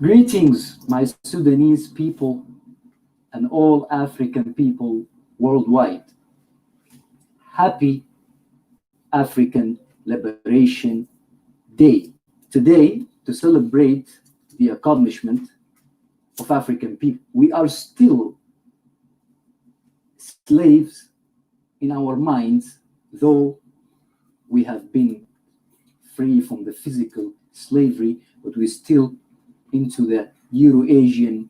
Greetings, my Sudanese people and all African people worldwide. Happy African Liberation Day. Today, to celebrate the accomplishment of African people, we are still slaves in our minds, though we have been free from the physical slavery, but we're still into the Euro-Asian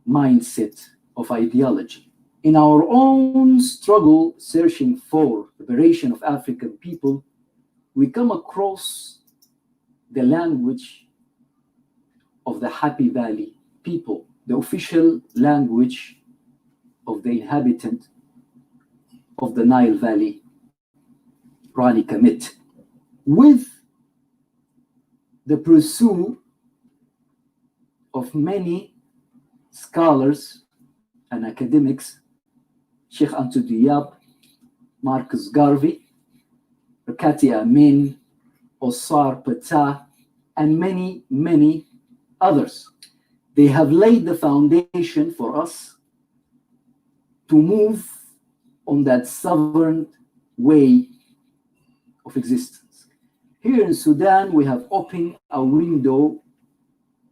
mindset of ideology. In our own struggle searching for liberation of African people, we come across the language of the Happy Valley people, the official language of the inhabitant of the Nile Valley, Rani Kemet, with the pursuit of many scholars and academics, Sheikh Anta Diab, Marcus Garvey, Rakati Amin, Osar Patah, and many, many others. They have laid the foundation for us to move on that sovereign way of existence. Here in Sudan, we have opened a window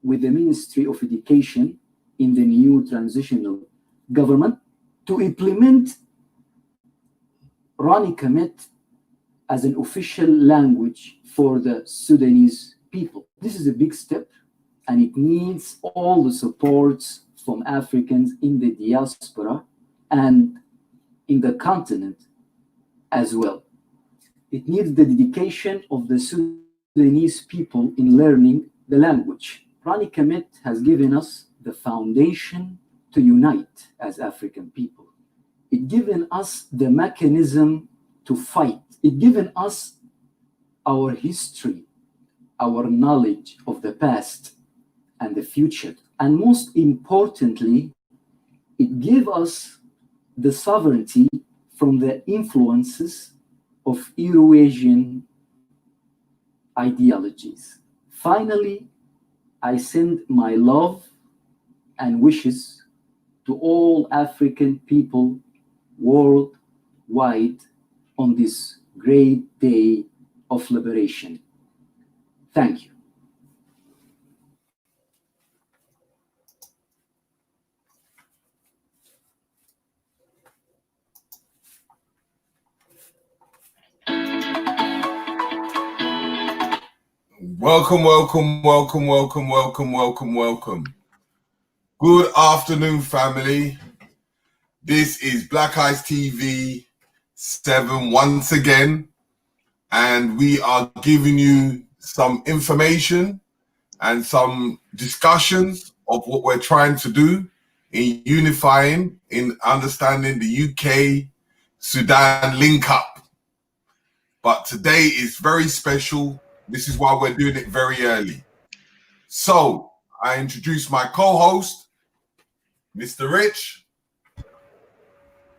with the Ministry of Education in the new transitional government to implement Rani Kemet as an official language for the Sudanese people. This is a big step, and it needs all the supports from Africans in the diaspora and in the continent as well. It needs the dedication of the Sudanese people in learning the language. Rani Kemet has given us the foundation to unite as African people. It given us the mechanism to fight. It given us our history, our knowledge of the past and the future. And most importantly, it gave us the sovereignty from the influences of Euro-Asian ideologies. Finally, I send my love and wishes to all African people worldwide on this great day of liberation. Thank you. Welcome, welcome, welcome, welcome, welcome, welcome, welcome. Good afternoon, family. This is Black Eyes TV 7 once again, and we are giving you some information and some discussion of what we're trying to do in unifying, in understanding the UK-Sudan link-up. But today is very special. This is why we're doing it very early. So I introduce my co-host, Mr. Rich.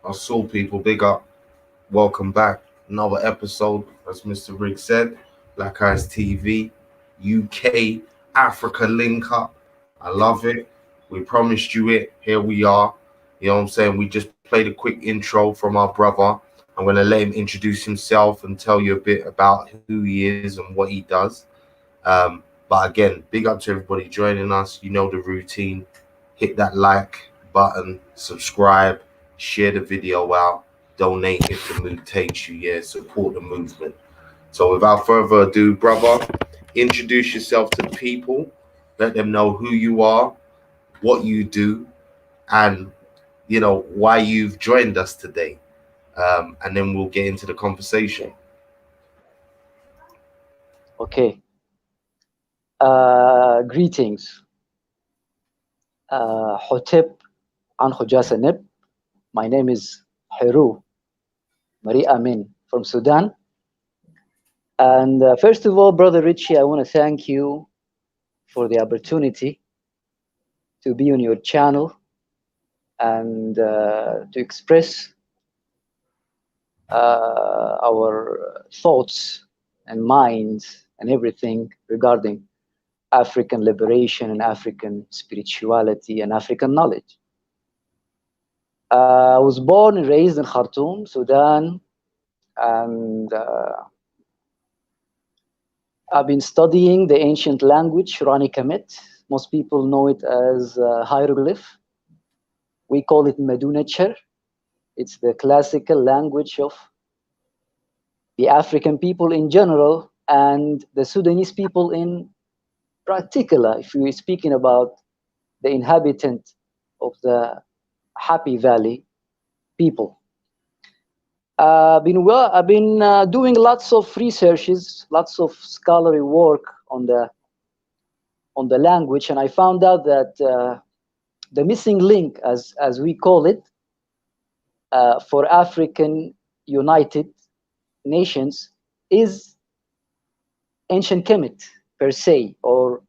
Us all people, big up. Welcome back. Another episode, as Mr. Rigg said, Black Eyes TV, UK, Africa link up. I love it. We promised you it. Here we are. You know what I'm saying? We just played a quick intro from our brother. I'm going to let him introduce himself and tell you a bit about who he is and what he does. But again, big up to everybody joining us. You know the routine. Hit that like button, subscribe, share the video out, donate if the mood takes you. Yeah, support the movement. So without further ado, brother, introduce yourself to the people. Let them know who you are, what you do, and you know why you've joined us today. And then we'll get into the conversation. Okay. Greetings. Hotep and Hujasanib. My name is HERU Marie Amin from Sudan. And first of all, Brother Richie, I want to thank you for the opportunity to be on your channel and to express our thoughts and minds and everything regarding African liberation and African spirituality and African knowledge. I was born and raised in Khartoum, Sudan, and I've been studying the ancient language, Rani Kemet. Most people know it as hieroglyph. We call it Medunecher. It's the classical language of the African people in general and the Sudanese people in particular, if we're speaking about the inhabitant of the Happy Valley people. I've been doing lots of researches, lots of scholarly work on the language, and I found out that the missing link, as we call it, for African United Nations is ancient Kemet per se, or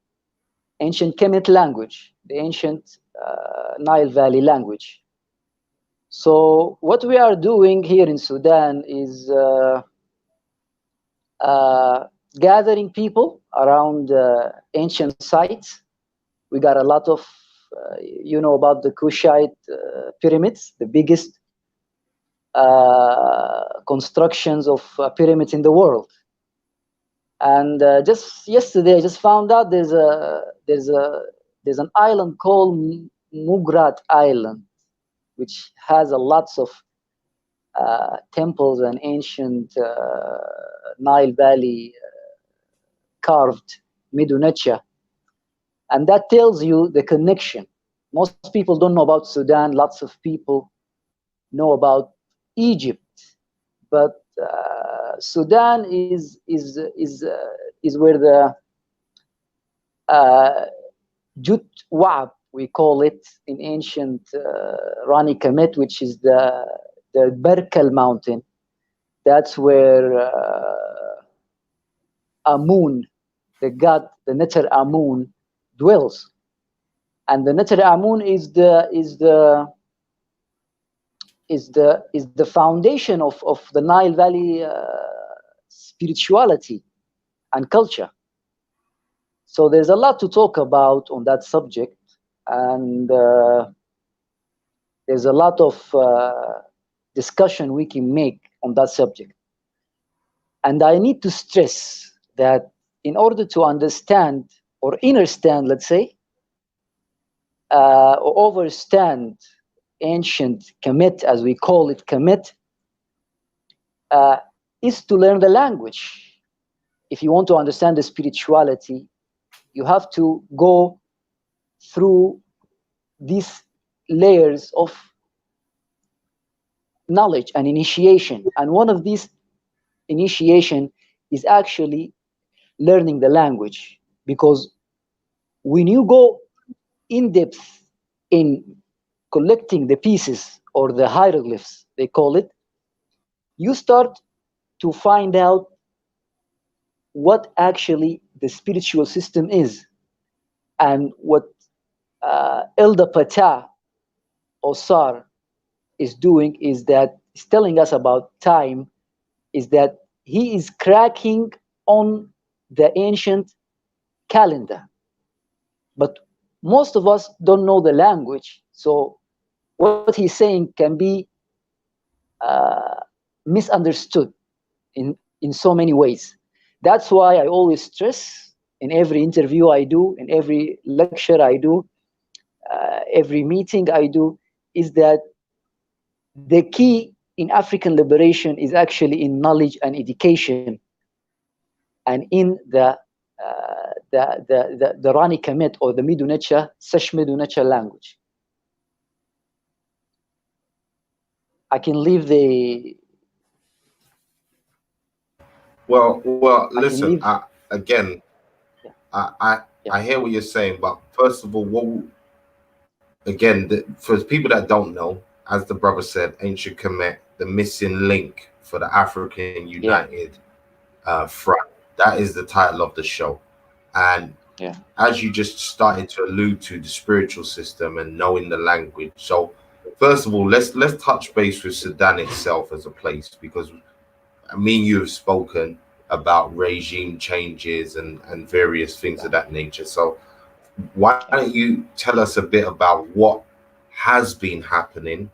ancient Kemet language, the ancient Nile Valley language. So what we are doing here in Sudan is gathering people around ancient sites. We got a lot of, you know about the Kushite pyramids, the biggest constructions of pyramids in the world. And just yesterday, I just found out there's an island called Mugrat Island, which has lots of temples and ancient Nile Valley carved Medunecha. And that tells you the connection. Most people don't know about Sudan. Lots of people know about Egypt, but Sudan is where the Jut Wa'ab, we call it in ancient Rani Kemet, which is the Berkel mountain. That's where Amun, the god, the Neter Amun, dwells. And the Neter Amun is the foundation of the Nile Valley spirituality and culture. So there's a lot to talk about on that subject, and there's a lot of discussion we can make on that subject. And I need to stress that in order to understand or understand, let's say, or overstand ancient Kemet, as we call it, Kemet, is to learn the language. If you want to understand the spirituality, you have to go through these layers of knowledge and initiation. And one of these initiation is actually learning the language, because when you go in depth in collecting the pieces, or the hieroglyphs, they call it, you start to find out what actually the spiritual system is. And what Elder PTAH Osar is doing is that he's telling us about time, is that he is cracking on the ancient calendar. But most of us don't know the language, so what he's saying can be misunderstood in so many ways. That's why I always stress in every interview I do, in every lecture I do, every meeting I do, is that the key in African liberation is actually in knowledge and education, and in the Rani Kemet, or the Medunecha, Sesh Medunecha language. I can leave the. Well, listen. I hear what you're saying, but first of all, for people that don't know, as the brother said, ancient Kemet, the missing link for the African United front. That is the title of the show, and as you just started to allude to the spiritual system and knowing the language. So, first of all, let's touch base with Sudan itself as a place, because me and you have spoken about regime changes and various things of that nature. So why don't you tell us a bit about what has been happening,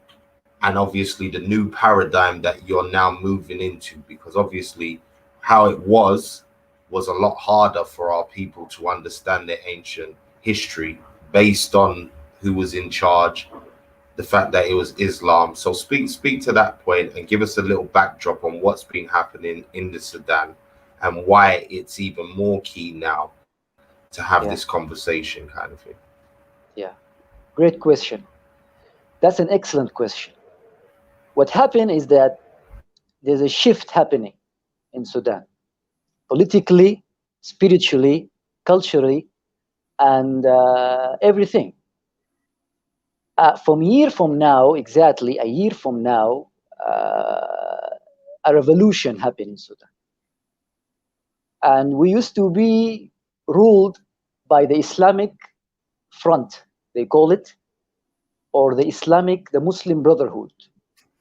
and obviously the new paradigm that you're now moving into, because obviously how it was a lot harder for our people to understand their ancient history based on who was in charge, the fact that it was Islam. So speak to that point and give us a little backdrop on what's been happening in the Sudan and why it's even more key now to have this conversation, kind of thing. Yeah, great question. That's an excellent question. What happened is that there's a shift happening in Sudan, politically, spiritually, culturally, and everything. From a year from now, exactly a year from now, a revolution happened in Sudan. And we used to be ruled by the Islamic Front, they call it, or the Muslim Brotherhood.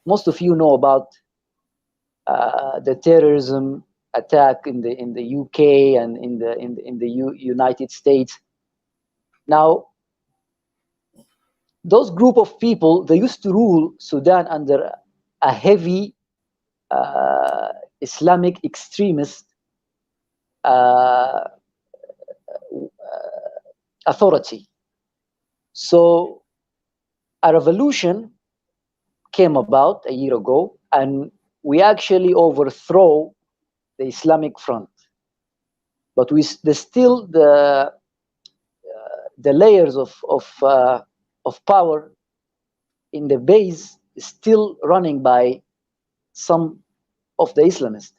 Most of you know about the terrorism attack in the UK and in the United States. Now, those group of people, they used to rule Sudan under a heavy Islamic extremist authority. So a revolution came about a year ago, and we actually overthrow the Islamic Front. But there's still the layers of power in the base is still running by some of the Islamists.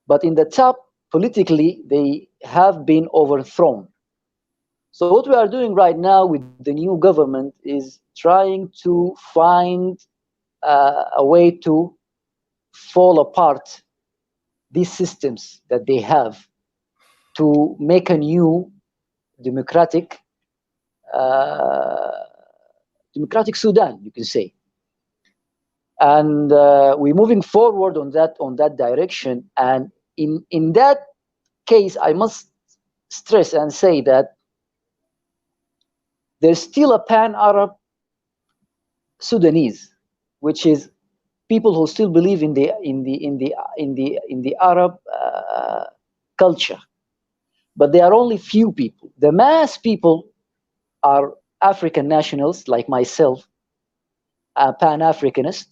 But in the top, politically, they have been overthrown. So what we are doing right now with the new government is trying to find a way to fall apart these systems that they have to make a new democratic Sudan, you can say. And we're moving forward on that direction. And in that case, I must stress and say that there's still a pan-Arab Sudanese, which is people who still believe in the Arab culture, but there are only few people. The mass people are African nationals like myself, a Pan-Africanist,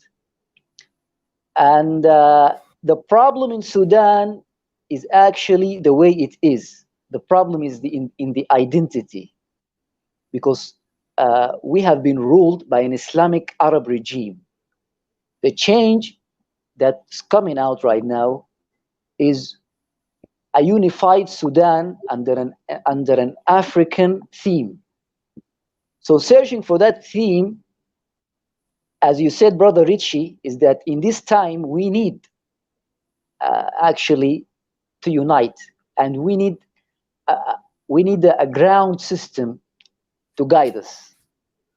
and the problem in Sudan is actually the way it is. The problem is in the identity, because we have been ruled by an Islamic Arab regime. The change that's coming out right now is a unified Sudan under an African theme. So searching for that theme, as you said, Brother Richie, is that in this time we need actually to unite, and we need a ground system to guide us.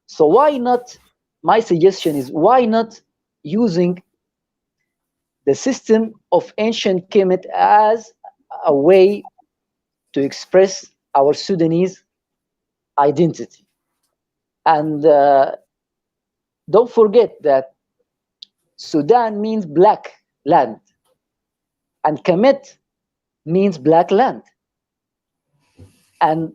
So why not? My suggestion is, why not using the system of ancient Kemet as a way to express our Sudanese identity? And don't forget that Sudan means black land, and Kemet means black land. And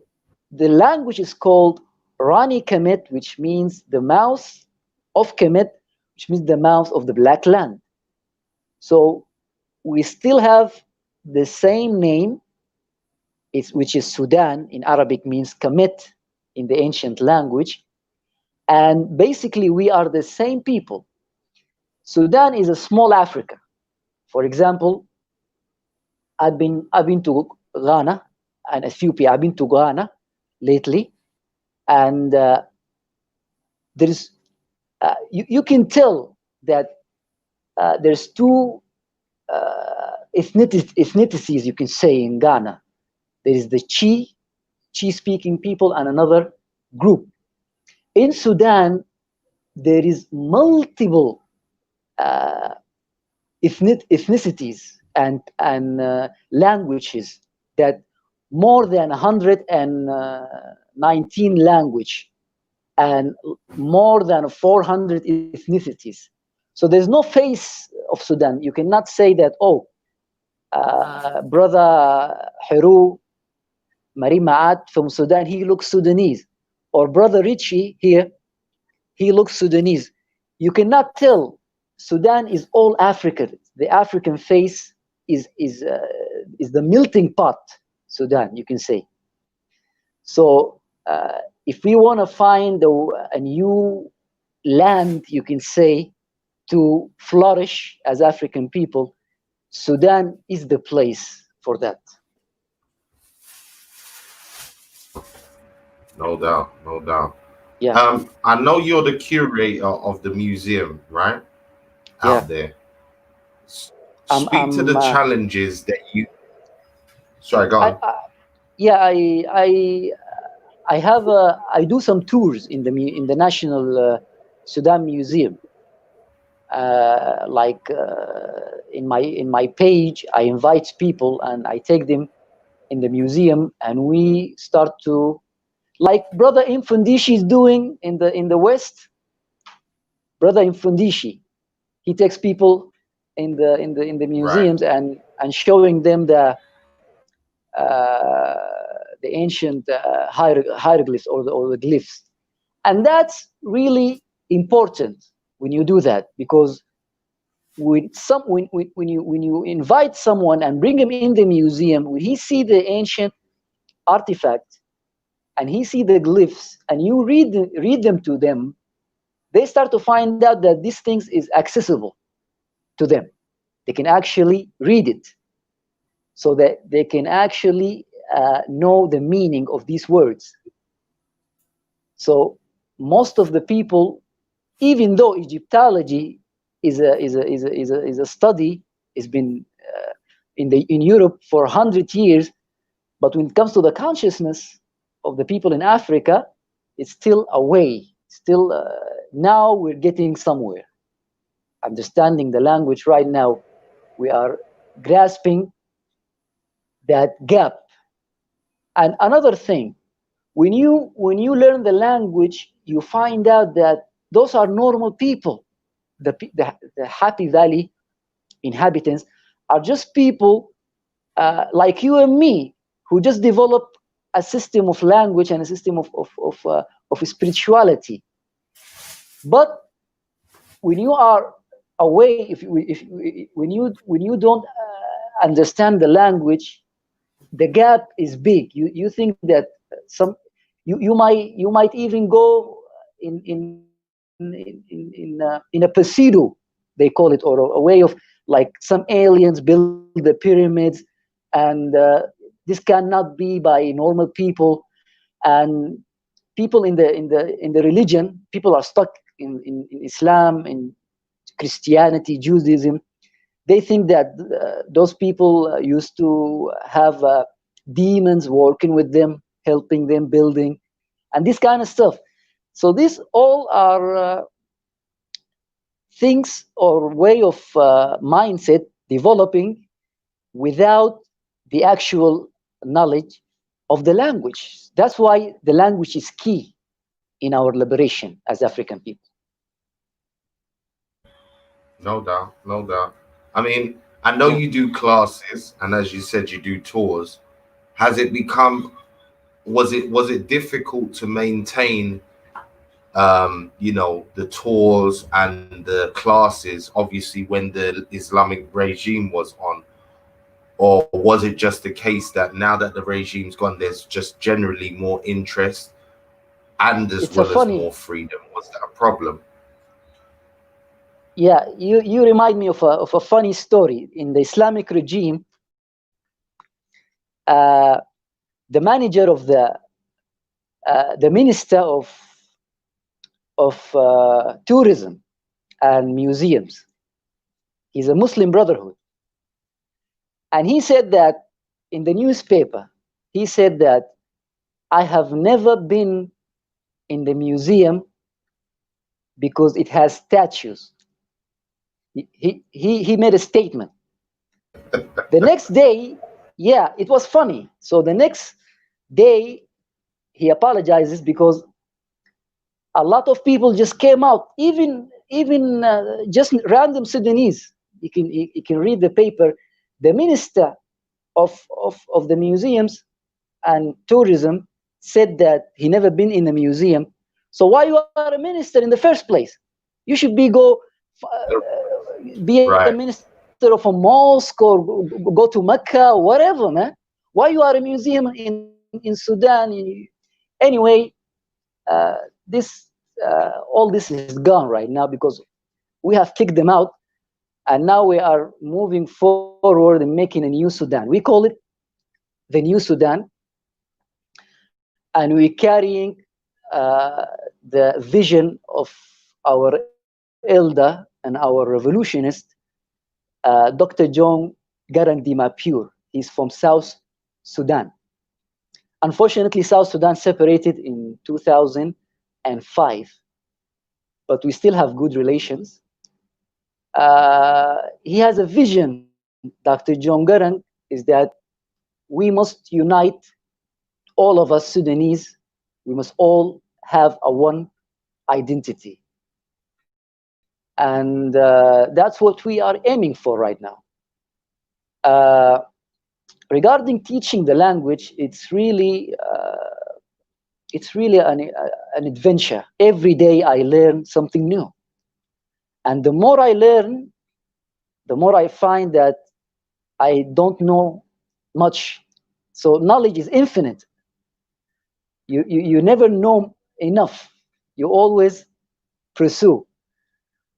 the language is called Rani Kemet, which means the mouth of Kemet, which means the mouth of the black land. So we still have the same name, which is Sudan. In Arabic means Kemet in the ancient language. And basically we are the same people. Sudan is a small Africa. For example, I've been to Ghana and Ethiopia. I've been to Ghana lately, and there is you can tell that there's two ethnicities, you can say, in Ghana. There is the Chi speaking people and another group. In Sudan, there is multiple ethnicities and languages, that more than 119 language and more than 400 ethnicities. So there's no face of Sudan. You cannot say that, oh, brother Heru Mari Maat from Sudan, he looks Sudanese, or brother Richie here, he looks Sudanese. You cannot tell. Sudan is all African. The African face is the melting pot. Sudan, you can say. So if we want to find a new land, you can say, to flourish as African people, Sudan is the place for that. No doubt, no doubt. Yeah. I know you're the curator of the museum, right? Out there. Speak to the challenges that you. Sorry, go on. I do some tours in the National Sudan Museum. In my page, I invite people and I take them in the museum, and we start to, like Brother Infundishi is doing in the West. Brother Infundishi, he takes people in the museums, right, and showing them the ancient hieroglyphs or the glyphs, and that's really important when you do that, because when you invite someone and bring him in the museum, when he see the ancient artifact and he see the glyphs and you read them to them, they start to find out that these things is accessible to them. They can actually read it, so that they can actually know the meaning of these words. So most of the people, even though Egyptology is a study, has been in Europe for 100 years, but when it comes to the consciousness of the people in Africa, it's still away. Still, now we're getting somewhere. Understanding the language right now, we are grasping that gap. And another thing, when you learn the language, you find out that those are normal people. The Happy Valley inhabitants are just people like you and me, who just develop a system of language and a system of spirituality. But when you are away, when you don't understand the language, the gap is big. You think that you might even go in a pseudo, they call it, or a way of, like, some aliens build the pyramids, and this cannot be by normal people. And people in the religion, people are stuck in Islam, in Christianity, Judaism. They think that those people used to have demons working with them, helping them, building, and this kind of stuff. So these all are things or way of mindset developing without the actual knowledge of the language. That's why the language is key in our liberation as African people. No doubt, no doubt. I mean, I know you do classes, and as you said, you do tours. Has it become, was it difficult to maintain the tours and the classes, obviously, when the Islamic regime was on? Or was it just the case that now that the regime's gone, there's just generally more interest and as well as more freedom? Was that a problem? Yeah, you remind me of a funny story. In the Islamic regime, the manager of the minister of tourism and museums, he's a Muslim Brotherhood, and he said that in the newspaper, he said that I have never been in the museum because it has statues. He made a statement. The next day, yeah, it was funny. So the next day, he apologizes because a lot of people just came out, even just random Sudanese. You can read the paper. The minister of the museums and tourism said that he never been in a museum. So why you are a minister in the first place? You should be a minister of a mosque or go to Mecca or whatever, man. Why you are a museum in Sudan? Anyway, this all this is gone right now because we have kicked them out, and now we are moving forward and making a new Sudan. We call it the New Sudan, and we're carrying the vision of our elder and our revolutionist, Dr. John Garang Dimapur. He's from South Sudan. Unfortunately, South Sudan separated in 2005, but we still have good relations. He has a vision, Dr. John Garang, is that we must unite all of us Sudanese. We must all have a one identity. And that's what we are aiming for right now. Regarding teaching the language, it's really an adventure. Every day I learn something new. And the more I learn, the more I find that I don't know much. So knowledge is infinite. You never know enough. You always pursue.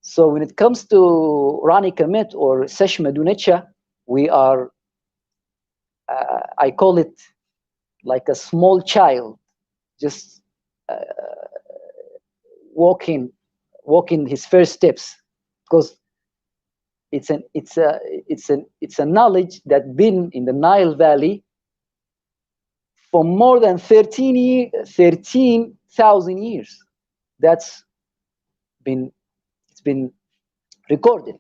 So when it comes to Rani Kemet or Sesh Madunecha, we are, I call it like a small child, just walking his first steps, because it's a knowledge that's been in the Nile Valley for more than 13,000 years. It's been recorded.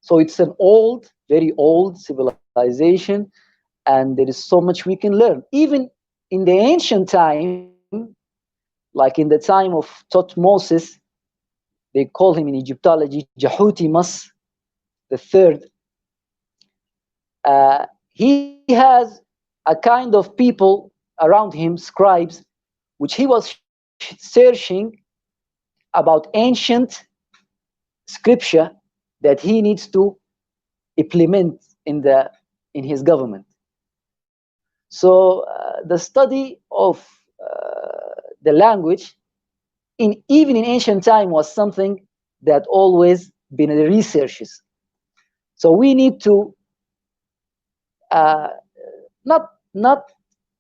So it's an old, very old civilization, and there is so much we can learn. Even in the ancient time, like in the time of Thutmose, they call him in Egyptology Jahutimus III. He has a kind of people around him, scribes, which he was searching about ancient scripture that he needs to implement in his government. So the study of the language, even in ancient time, was something that always been in the researches. So we need to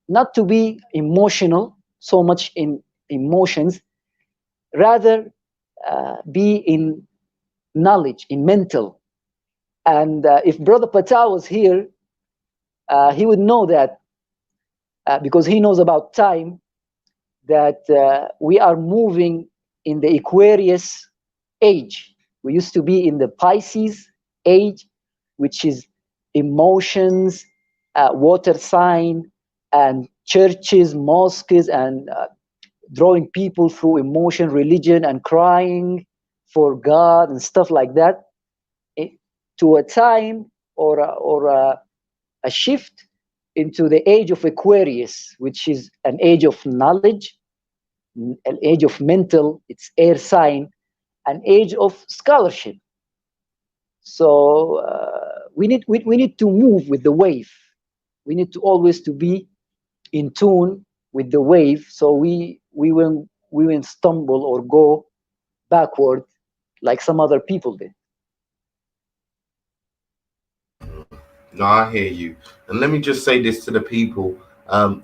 not to be emotional, so much in emotions, rather be in knowledge, in mental. And if Brother Patah was here, he would know that, because he knows about time, that we are moving in the Aquarius age. We used to be in the Pisces age, which is emotions, water sign, and churches, mosques, and drawing people through emotion, religion, and crying for God and stuff like that, to a time or a shift into the age of Aquarius, which is an age of knowledge, an age of mental, it's air sign, an age of scholarship. So we need to move with the wave. We need to always to be in tune with the wave, so we won't stumble or go backward like some other people did. No, I hear you. And let me just say this to the people.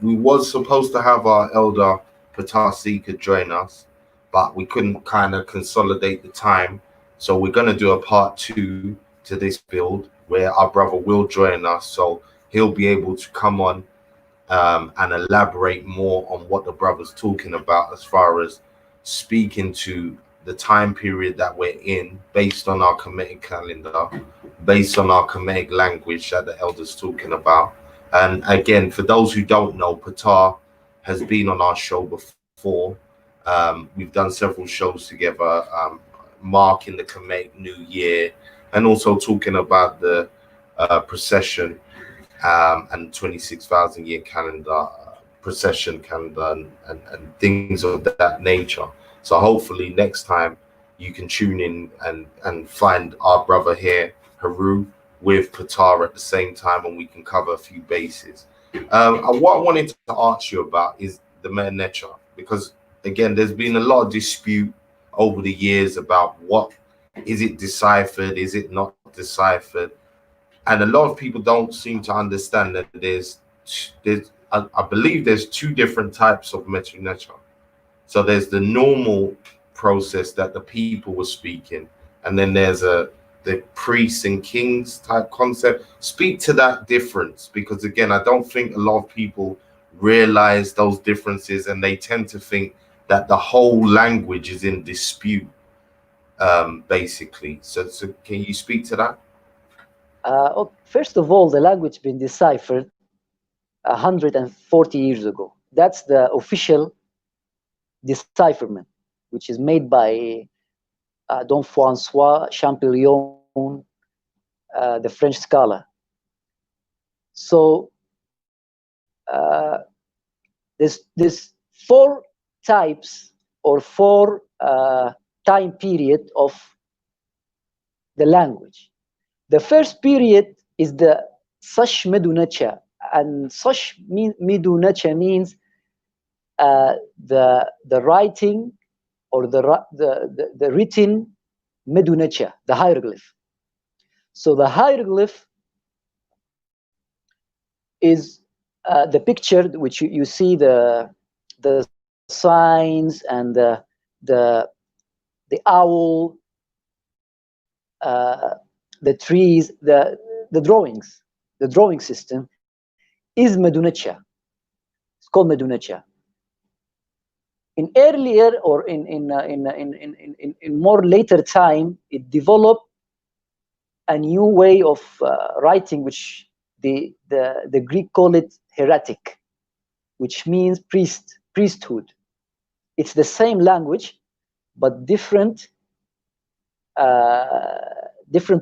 We was supposed to have our elder Patah Seeker join us, but we couldn't kind of consolidate the time. So we're going to do a part 2 to this build where our brother will join us. So he'll be able to come on and elaborate more on what the brother's talking about as far as speaking to the time period that we're in, based on our Kemetic calendar, based on our Kemetic language that the elders talking about. And again, for those who don't know, PTAH has been on our show before. We've done several shows together, marking the Kemetic New Year, and also talking about the procession and 26,000 year calendar, procession calendar, and things of that nature. So hopefully next time you can tune in and find our brother here, Haru, with PTAH at the same time, and we can cover a few bases. What I wanted to ask you about is the Menecha, because again, there's been a lot of dispute over the years about what is it deciphered, is it not deciphered, and a lot of people don't seem to understand that I believe there's two different types of Menecha. So there's the normal process that the people were speaking, and then there's the priests and kings type concept. Speak to that difference, because again, I don't think a lot of people realize those differences, and they tend to think that the whole language is in dispute, basically. So can you speak to that? First of all, the language been deciphered 140 years ago. That's the official decipherment, which is made by Don Francois Champollion, the French scholar. So there's four types or four time period of the language. The first period is the Sash Medunacha, and Sash Medunacha means the writing or the written Medunacha, the hieroglyph. So the hieroglyph is the picture which you see the signs and the owl, the trees, the drawings, the drawing system is Medunacha. It's called Medunacha. In earlier or in more later time, it developed a new way of writing, which the Greek call it heretic, which means priesthood. It's the same language, but different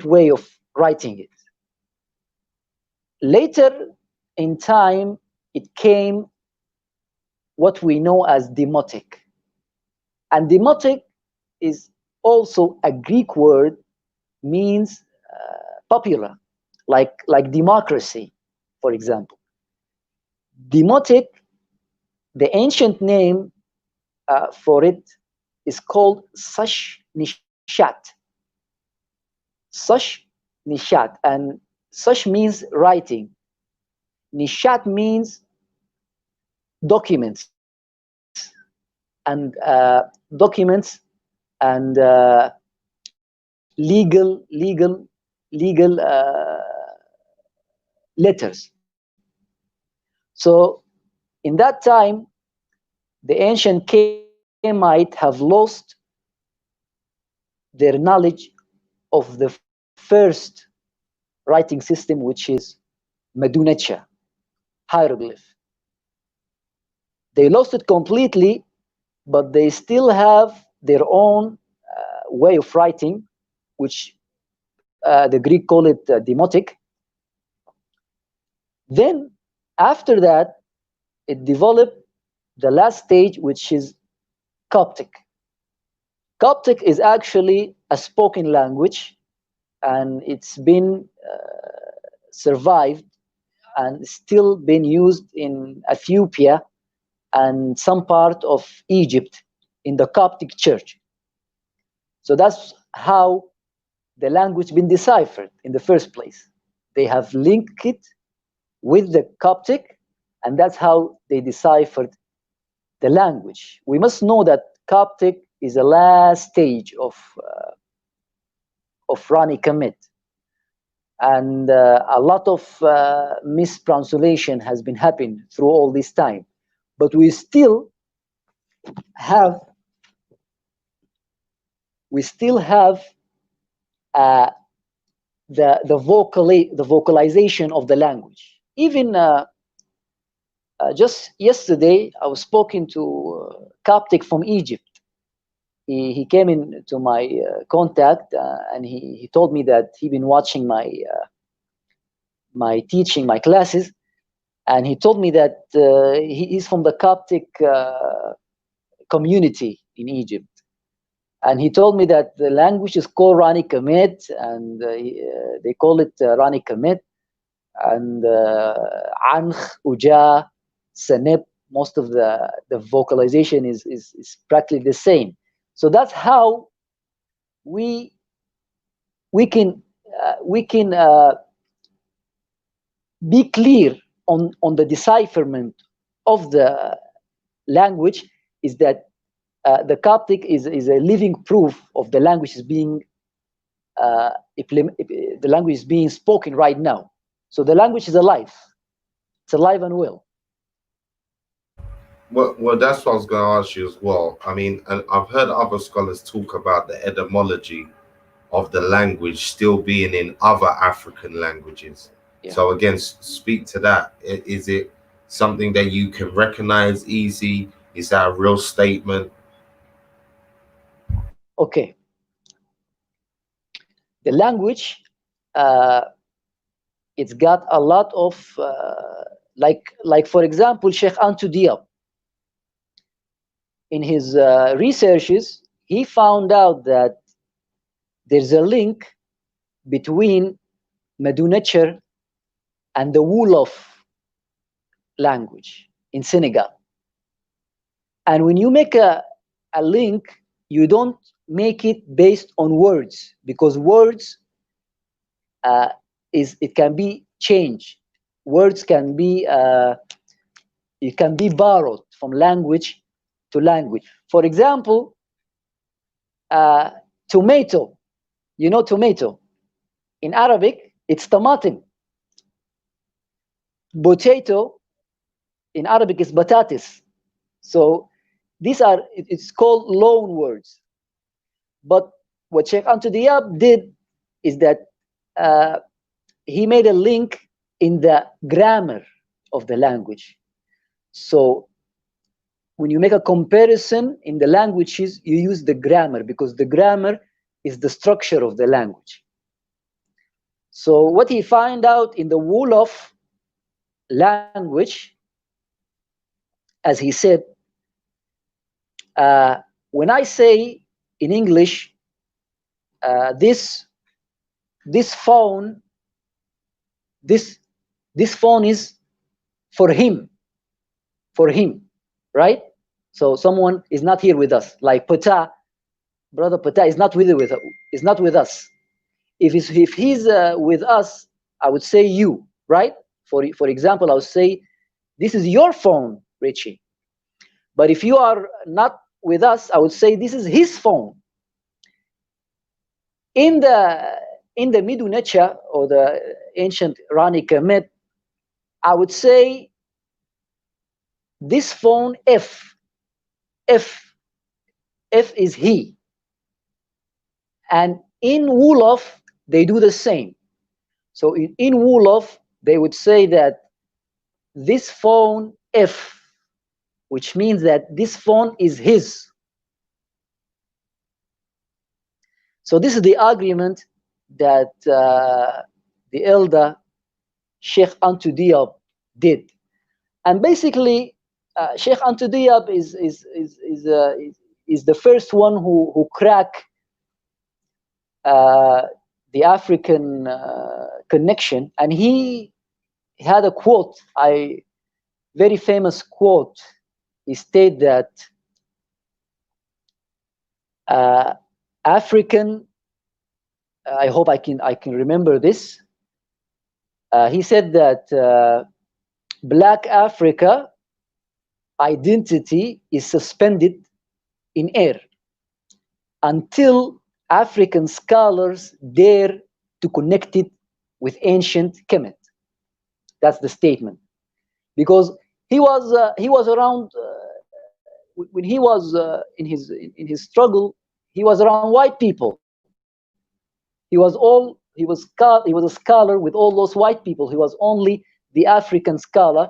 way of writing it. Later in time, it came what we know as demotic. And demotic is also a Greek word, means popular, like democracy, for example. Demotic, the ancient name for it is called Sash Nishat. Sash Nishat, and Sash means writing. Nishat means documents and legal letters. So in that time, the ancient Kemite have lost their knowledge of the first writing system, which is Medunacha, hieroglyph. They lost it completely, but they still have their own way of writing, which the Greek call it demotic. Then after that, it developed the last stage, which is Coptic. Coptic is actually a spoken language, and it's been survived and still been used in Ethiopia and some part of Egypt in the Coptic church. So that's how the language been deciphered in the first place. They have linked it with the Coptic, and that's how they deciphered the language. We must know that Coptic is the last stage of Rani Kemet, and a lot of mispronunciation has been happening through all this time, but we still have we still have the vocalization of the language. Even just yesterday, I was speaking to Coptic from Egypt. He came into my contact and he told me that he'd been watching my teaching, my classes, and he told me that he's from the Coptic community in Egypt. And he told me that the language is called Rani Kemet, and they call it Rani Kemet, and Ankh, Uja, Sanep, most of the vocalization is practically the same. So that's how we can be clear on the decipherment of the language, is that the Coptic is a living proof of the language is being the language is being spoken right now. So the language is alive. It's alive and well. Well, that's what I was going to ask you as well. I mean, and I've heard other scholars talk about the etymology of the language still being in other African languages. Yeah. So again, speak to that. Is it something that you can recognize easy? Is that a real statement? Okay. The language, it's got a lot of, like for example, Sheikh Antou Diab, in his researches, he found out that there's a link between Medunecher and the Wolof language in Senegal. And when you make a link, you don't make it based on words, because words it can be changed. Words can be it can be borrowed from language to language. For example, tomato. You know tomato. In Arabic, it's tamatim. Potato, in Arabic, is batatis. So these are, it's called loan words. But what Sheikh Antou Diab did is that he made a link in the grammar of the language. So when you make a comparison in the languages, you use the grammar, because the grammar is the structure of the language. So what he found out in the Wolof language, as he said, when I say in English, this phone is for him, right? So someone is not here with us, like PTAH, brother PTAH is not with us. If he's with us, I would say you, right? For example, I would say, this is your phone, Richie. But if you are not with us, I would say, this is his phone. In the Medunecher, or the ancient Rani Kemet, I would say, this phone, F is he. And in Wolof, they do the same. So in Wolof, they would say that this phone, F, which means that this phone is his. So this is the argument that the elder Sheikh Antou Diab did. And basically, Sheikh Antou Diab is the first one who cracked the African connection, and he had a quote, very famous quote. He stated that African, I hope I can remember this. He said that Black Africa identity is suspended in air until African scholars dare to connect it with ancient Kemet. That's the statement. Because he was around when he was in his struggle. he was around white people. He was a scholar with all those white people. He was only the African scholar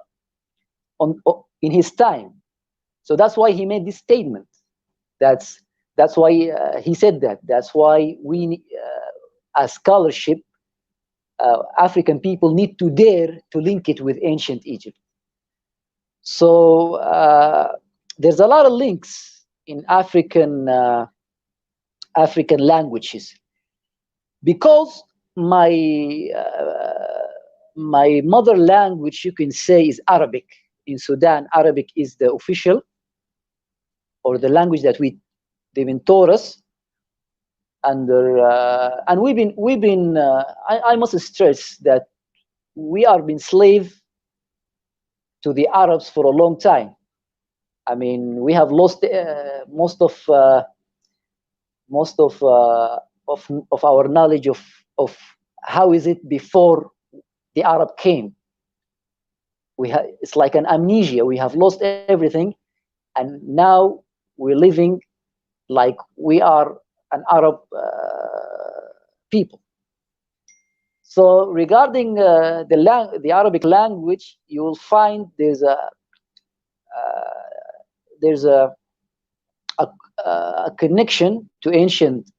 in his time. So that's why he made this statement. That's why he said that. That's why we, as scholarship, African people need to dare to link it with ancient Egypt. So there's a lot of links in African languages, because my mother language, you can say, is Arabic. In Sudan, Arabic is the official, or the language that they've been taught us. And we've been I must stress that we are been slave to the Arabs for a long time. I mean, we have lost most of our knowledge of how is it before the Arab came. It's like an amnesia. We have lost everything, and now we're living like we are an Arab people. So regarding the Arabic language, you will find there's a connection to ancient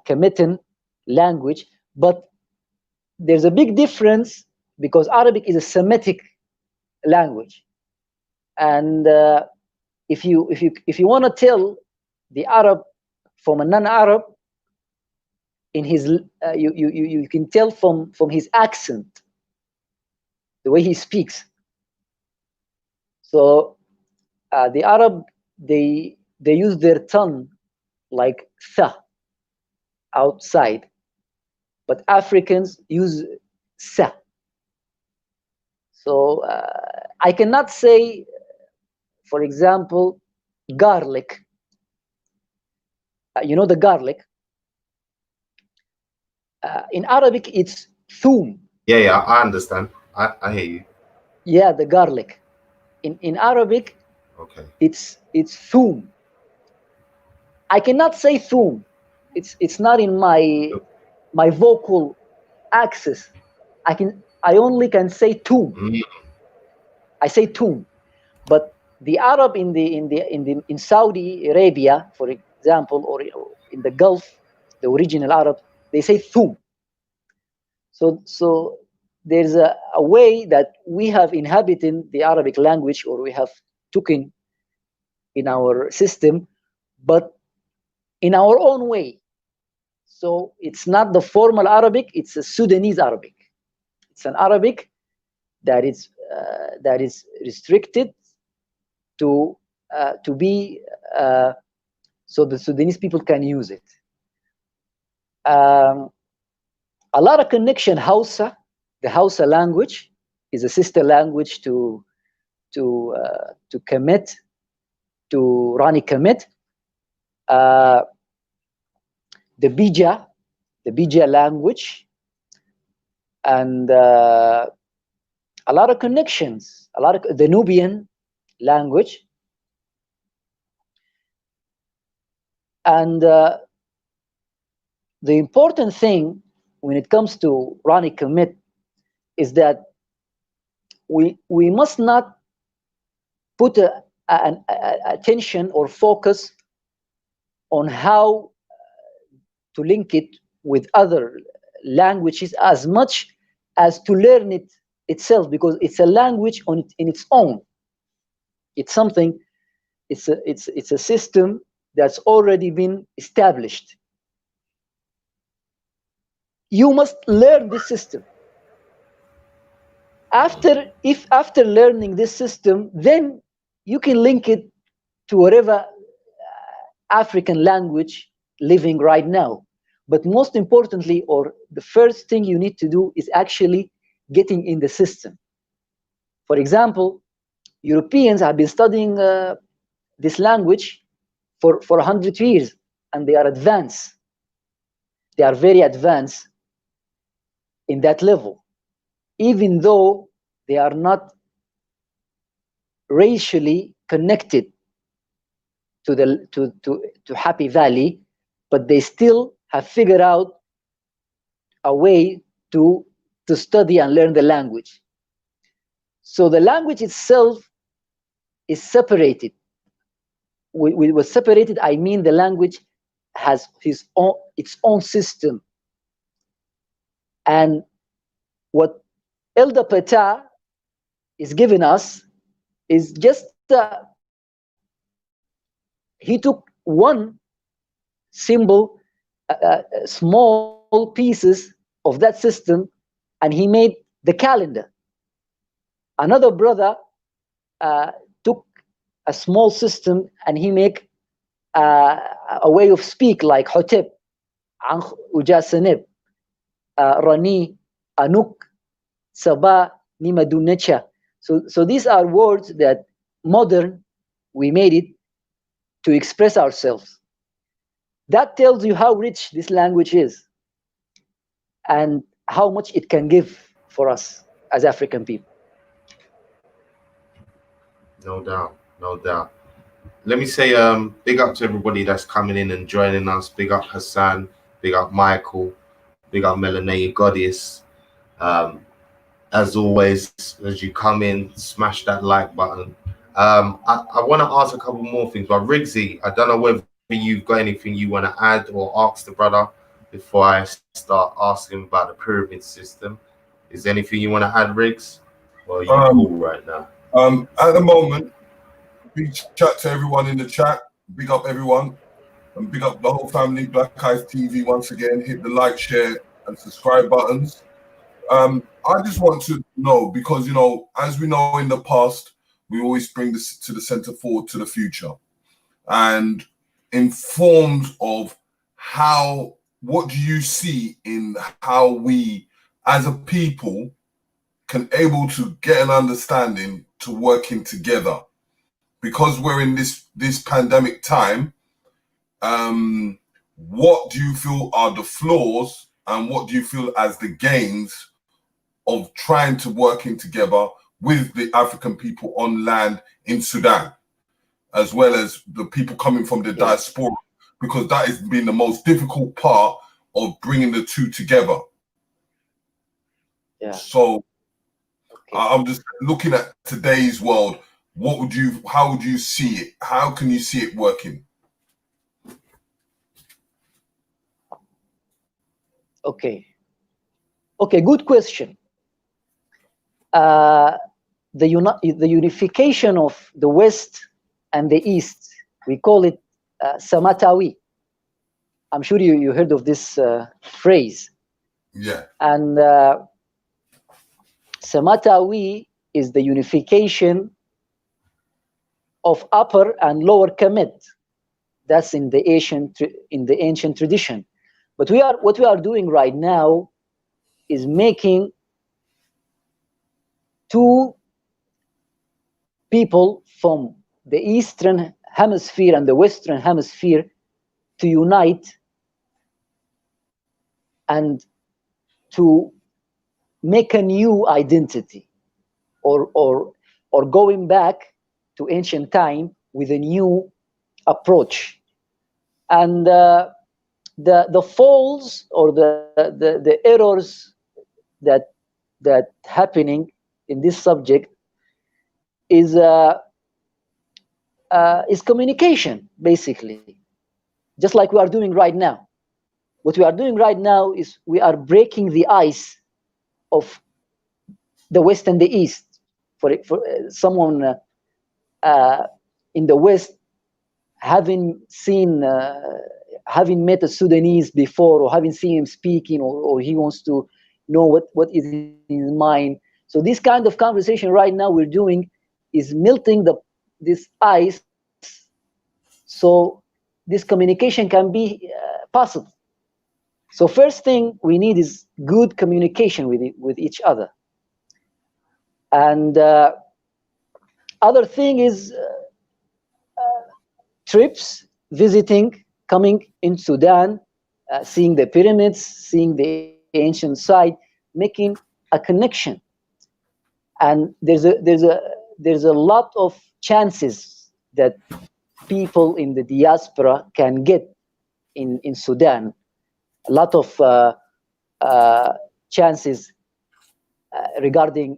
Kemetan language, but there's a big difference, because Arabic is a Semitic language, and if you want to tell the Arab from a non-Arab, in his you can tell from his accent, the way he speaks. So the Arab, they use their tongue like tha outside, but Africans use sa. So I cannot say, for example, garlic. You know the garlic? In Arabic, it's thum. Yeah, I understand. I hear you. Yeah, the garlic. In Arabic, Okay. it's thum. I cannot say thum. It's not in my vocal axis. I only can say tum. I say tum, but the Arab in Saudi Arabia, for example, or in the Gulf, the original Arab, they say thum. So there's a way that we have inhabited the Arabic language, or we have taken in our system, but in our own way. So it's not the formal Arabic; it's a Sudanese Arabic. It's an Arabic that is restricted to be so the Sudanese people can use it. A lot of connection. Hausa, the Hausa language, is a sister language to Kemet, to Rani Kemet. The Bija language, and a lot of connections. A lot of the Nubian language, and the important thing when it comes to Rani Kemet is that we must not put an attention or focus on how to link it with other languages as much as to learn it itself, because it's a language in its own. It's something. It's a system that's already been established. You must learn this system. After learning this system, then you can link it to whatever African language living right now. But most importantly, or the first thing you need to do, is actually getting in the system. For example, Europeans have been studying this language for 100 years, and they are advanced. They are very advanced in that level, even though they are not racially connected to Happy Valley, but they still have figured out a way to study and learn the language. So the language itself is separated. With separated, I mean the language has its own system. And what Elder PTAH is giving us is just he took one symbol, small pieces of that system, and he made the calendar. Another brother took a small system and he make a way of speak like Hotep, Ankh, Ujasanib, Rani, Anuk, Sabah, Nimadunecha. So these are words that modern, we made it to express ourselves. That tells you how rich this language is and how much it can give for us as African people. No doubt, no doubt. Let me say big up to everybody that's coming in and joining us. Big up Hassan, big up Michael, big up Melanae Goddess. As always, as you come in, smash that like button. I want to ask a couple more things, but Riggsy, I don't know whether you've got anything you want to add or ask the brother before I start asking about the pyramid system. Is there anything you want to add, Riggs? Or are you cool right now? At the moment, big chat to everyone in the chat. Big up everyone. And big up the whole family, Black Eyes TV once again. Hit the like, share, and subscribe buttons. I just want to know, because, you know, as we know in the past, we always bring this to the center forward to the future. And informed of what do you see in how we as a people can able to get an understanding to working together, because we're in this pandemic time. What do you feel are the flaws and what do you feel as the gains of trying to working together with the African people on land in Sudan, as well as the people coming from the diaspora, because that has been the most difficult part of bringing the two together. Yeah. So I'm just looking at today's world. How would you see it? How can you see it working? Okay, good question. The unification of the West and the East, we call it Samatawi. I'm sure you heard of this phrase. Yeah. And Samatawi is the unification of Upper and Lower Kemet. That's in the ancient tradition. But what we are doing right now is making two people from the Eastern Hemisphere and the Western Hemisphere to unite and to make a new identity, or going back to ancient time with a new approach. And the faults or the errors that happening in this subject is communication, basically, just like we are doing right now. What we are doing right now is we are breaking the ice of the West and the East. For someone in the West, having met a Sudanese before, or having seen him speaking, or he wants to know what is in his mind. So this kind of conversation right now we're doing is melting this ice, so this communication can be possible. So first thing we need is good communication with each other. And other thing is trips, visiting, coming in Sudan, seeing the pyramids, seeing the ancient site, making a connection. And there's a lot of chances that people in the diaspora can get in Sudan. A lot of chances regarding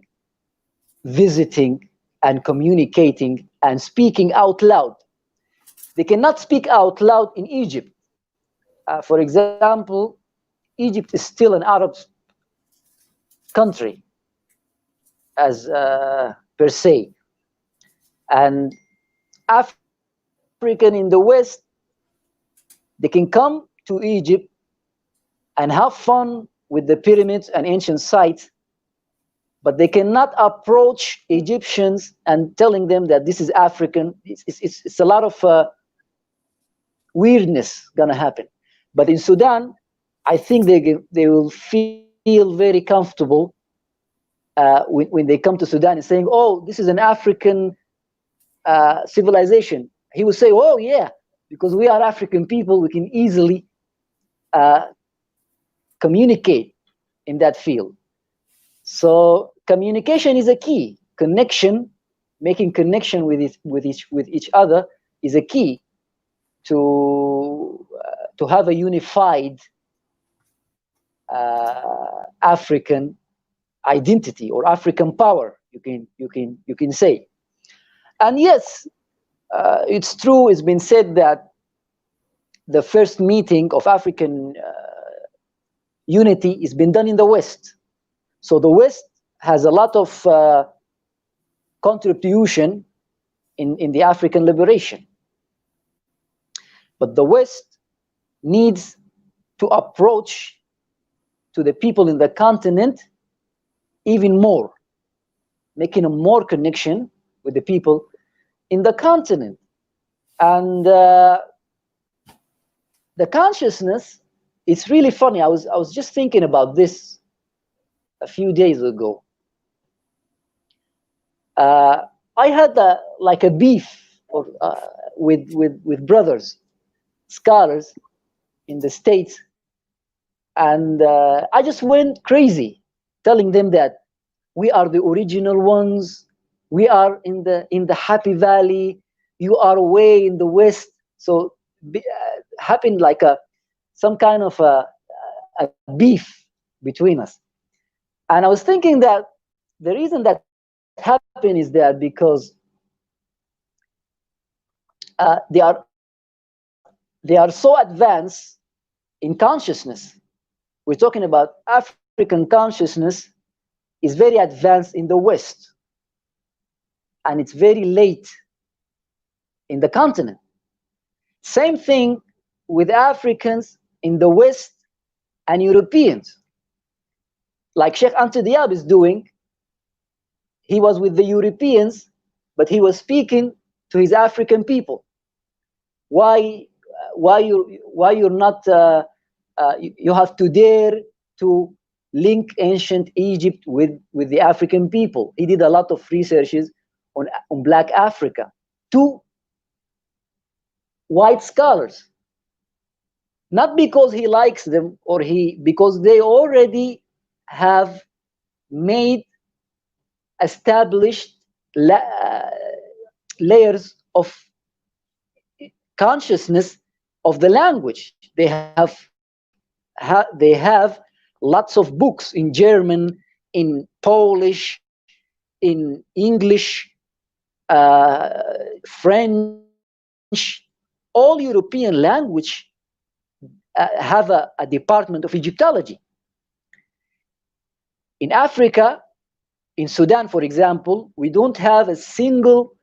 visiting and communicating and speaking out loud. They cannot speak out loud in Egypt. For example, Egypt is still an Arab country as per se, and African in the West, they can come to Egypt and have fun with the pyramids and ancient sites, but they cannot approach Egyptians and telling them that this is African. It's a lot of weirdness gonna happen. But in Sudan, I think they will feel very comfortable when they come to Sudan and saying, "Oh, this is an African civilization." He will say, "Oh yeah, because we are African people, we can easily communicate in that field." So communication is a key. Connection, making connection with each other is a key to have a unified African identity or African power. You can say. And yes, it's true. It's been said that the first meeting of African unity has been done in the West. So the West has a lot of contribution in the African liberation. But the West needs to approach to the people in the continent even more, making a more connection with the people in the continent. And the consciousness, it's really funny. I was just thinking about this a few days ago. I had like a beef or, with brothers, scholars in the States, and I just went crazy, telling them that we are the original ones. We are in the Happy Valley. You are way in the West. So happened like some kind of a beef between us. And I was thinking that the reason that happened is that because they are so advanced in consciousness. We're talking about African consciousness is very advanced in the West, and it's very late in the continent. Same thing with Africans in the West and Europeans. Like Sheikh Anta Diab is doing, he was with the Europeans, but he was speaking to his African people. Why you're not? You have to dare to link ancient Egypt with the African people. He did a lot of researches on Black Africa to white scholars, not because he likes them or because they already have made established layers of consciousness of the language. They have lots of books in German, in Polish, in English, French. All European language have a department of Egyptology. In Africa, in Sudan, for example, we don't have a single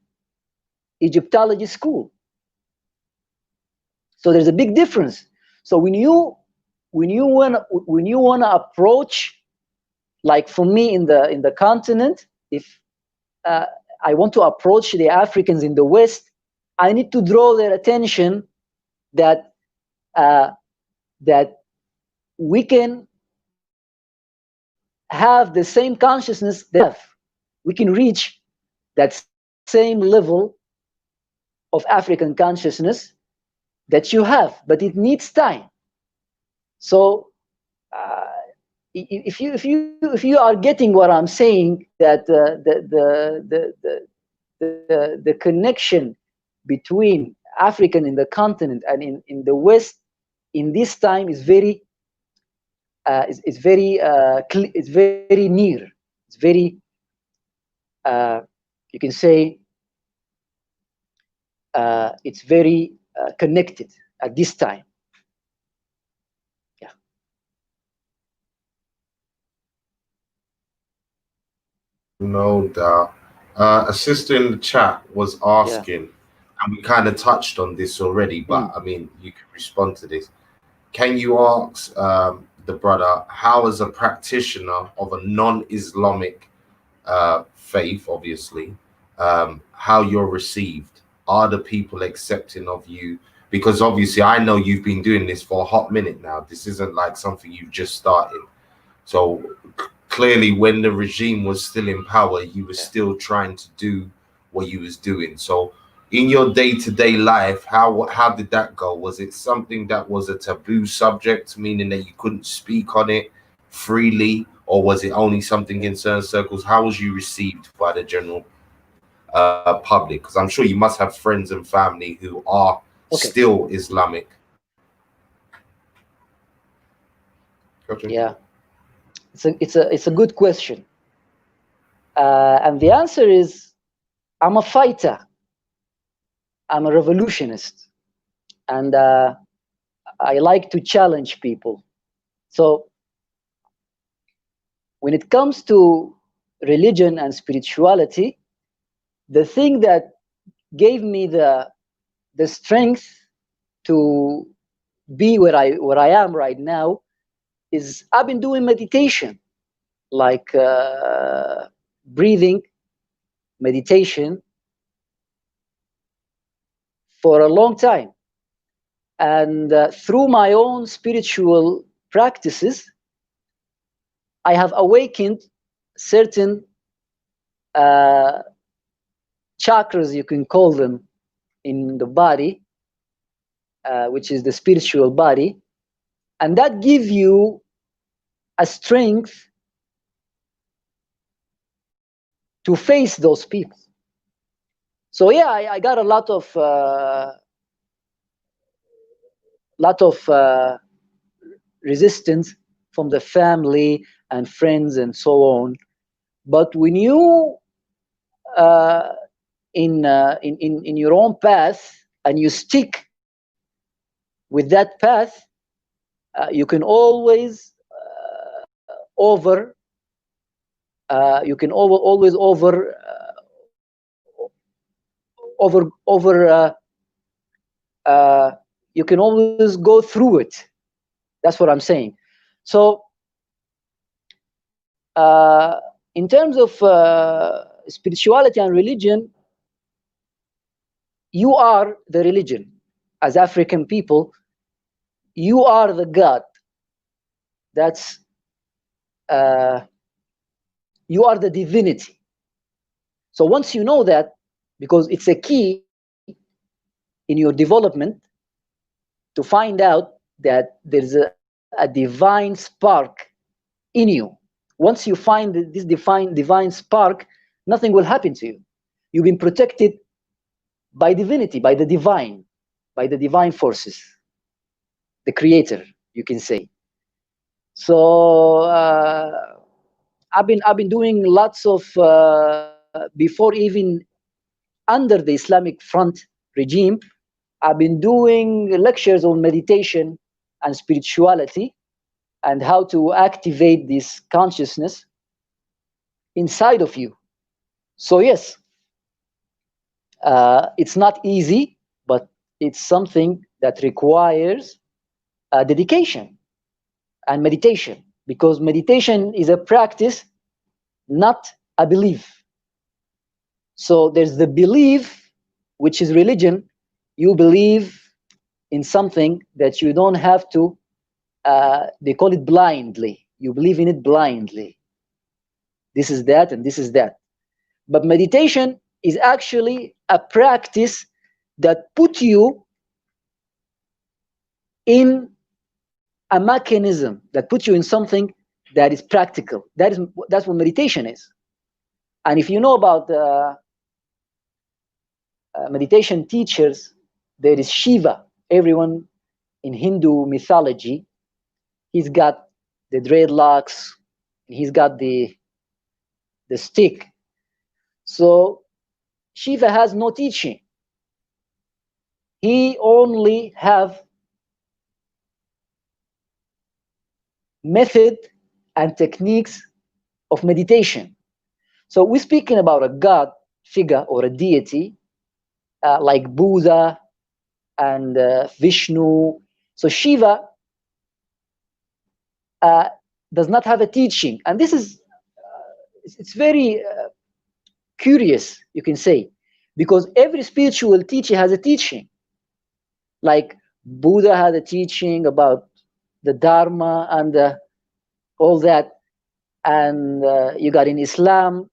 Egyptology school. So there's a big difference. So when you want to approach, like for me in the continent, if I want to approach the Africans in the West, I need to draw their attention that that we can have the same consciousness they have. We can reach that same level of African consciousness that you have, but it needs time. So if you are getting what I'm saying, that the connection between African in the continent and in the West in this time is very it's very near. It's very you can say it's very connected at this time. Yeah. No doubt. A sister in the chat was asking, and we kind of touched on this already, but I mean, you can respond to this. Can you ask the brother, how as a practitioner of a non-Islamic faith, obviously, how you're received? Are the people accepting of you? Because obviously I know you've been doing this for a hot minute now. This isn't like something you've just started. So clearly when the regime was still in power, you were still trying to do what you was doing. So in your day-to-day life, how did that go? Was it something that was a taboo subject, meaning that you couldn't speak on it freely, or was it only something in certain circles? How was you received by the general public? Because I'm sure you must have friends and family who are still Islamic. Okay. Yeah, it's a good question, and the answer is I'm a fighter. I'm a revolutionist, and I like to challenge people. So when it comes to religion and spirituality, the thing that gave me the strength to be where I am right now is I've been doing meditation, like breathing meditation for a long time. And through my own spiritual practices, I have awakened certain chakras, you can call them, in the body, which is the spiritual body. And that gives you a strength to face those people. So yeah, I got a lot of resistance from the family and friends and so on. But when you in your own path and you stick with that path, you can always you can always you can always go through it. That's what I'm saying. So in terms of spirituality and religion, you are the religion. As African people, you are the God. That's you are the divinity. So once you know that, because it's a key in your development to find out that there's a divine spark in you. Once you find this divine spark, nothing will happen to you. You've been protected by divinity, by the divine forces, the creator, you can say. So I've been doing lots of before even under the Islamic Front regime, I've been doing lectures on meditation and spirituality and how to activate this consciousness inside of you. So yes, it's not easy, but it's something that requires dedication and meditation, because meditation is a practice, not a belief. So there's the belief, which is religion. You believe in something that you don't have to, they call it blindly. You believe in it blindly. This is that and this is that. But meditation is actually a practice that puts you in a mechanism, that puts you in something that is practical. That's what meditation is. And if you know about meditation teachers, there is Shiva. Everyone in Hindu mythology, he's got the dreadlocks, he's got the stick. So Shiva has no teaching. He only have method and techniques of meditation. So we're speaking about a god figure or a deity like Buddha and Vishnu. So Shiva does not have a teaching, and this is it's very curious, you can say, because every spiritual teacher has a teaching. Like Buddha had a teaching about the Dharma and all that, and you got in Islam,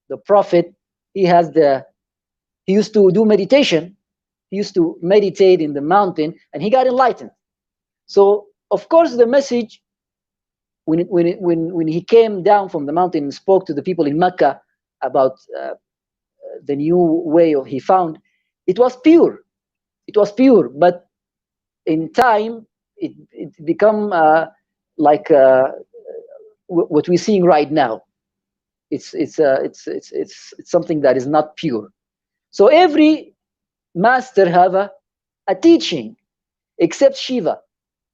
the Prophet, he used to do meditation. He used to meditate in the mountain, and he got enlightened. So of course the message, when he came down from the mountain and spoke to the people in Mecca about the new way he found, it was pure. It was pure, but in time it become like what we're seeing right now. It's something that is not pure. So every master have a teaching, except Shiva.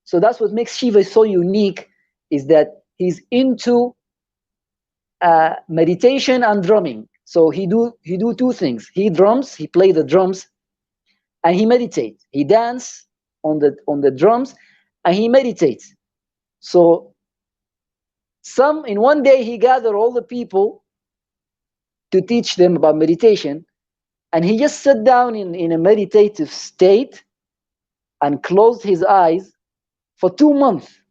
So that's what makes Shiva so unique, is that he's into meditation and drumming. So he do two things. He drums, he play the drums, and he meditates. He dance on the drums, and he meditates. So in one day he gathered all the people to teach them about meditation, and he just sat down in a meditative state and closed his eyes for 2 months.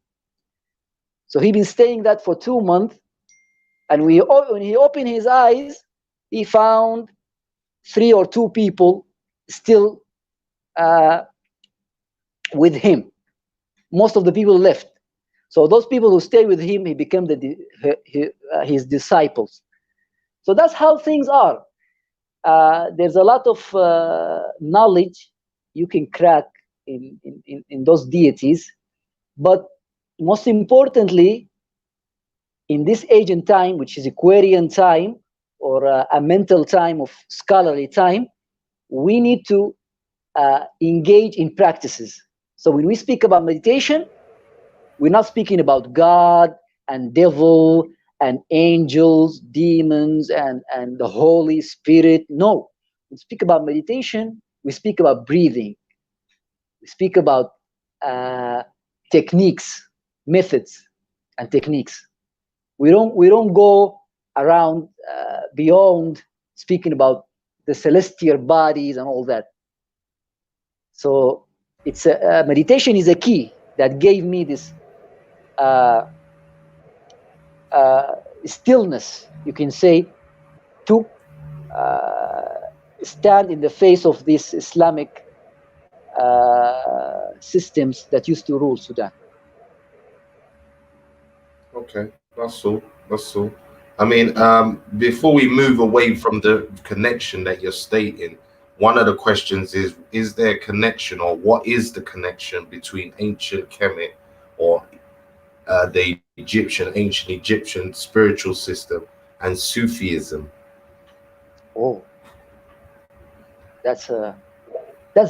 So he'd been staying that for 2 months, and when he opened his eyes, he found 3 or 2 people still with him. Most of the people left. So those people who stayed with him, he became his disciples. So that's how things are. There's a lot of knowledge you can crack in those deities, but most importantly, in this age and time, which is Aquarian time, or a mental time of scholarly time, we need to engage in practices. So when we speak about meditation, we're not speaking about God and devil and angels, demons, and the Holy Spirit. No, we speak about meditation. We speak about breathing. We speak about techniques, methods, and techniques. We don't go around beyond speaking about the celestial bodies and all that. So it's meditation is a key that gave me this stillness, you can say, to stand in the face of these Islamic systems that used to rule Sudan. Okay, that's all. That's all. I mean, before we move away from the connection that you're stating, one of the questions is there a connection, or what is the connection between ancient Kemet, or the ancient Egyptian spiritual system, and Sufism? Oh, that's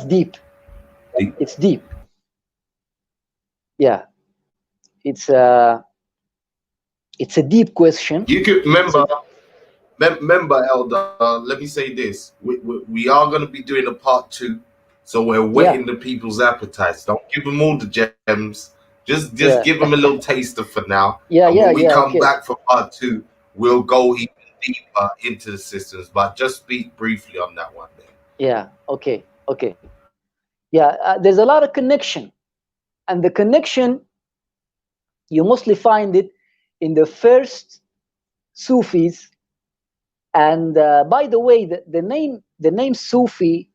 deep. It's deep. Yeah, it's a deep question. You could remember, Elder. Let me say this: we are going to be doing a part 2, so we're whetting the people's appetites. Don't give them all the gems. Just give them a little taster for now. When we come back for part 2, we'll go even deeper into the systems. But just speak briefly on that one there. Yeah. Okay. Yeah. There's a lot of connection, and the connection, you mostly find it in the first Sufis. And by the way, the name Sufi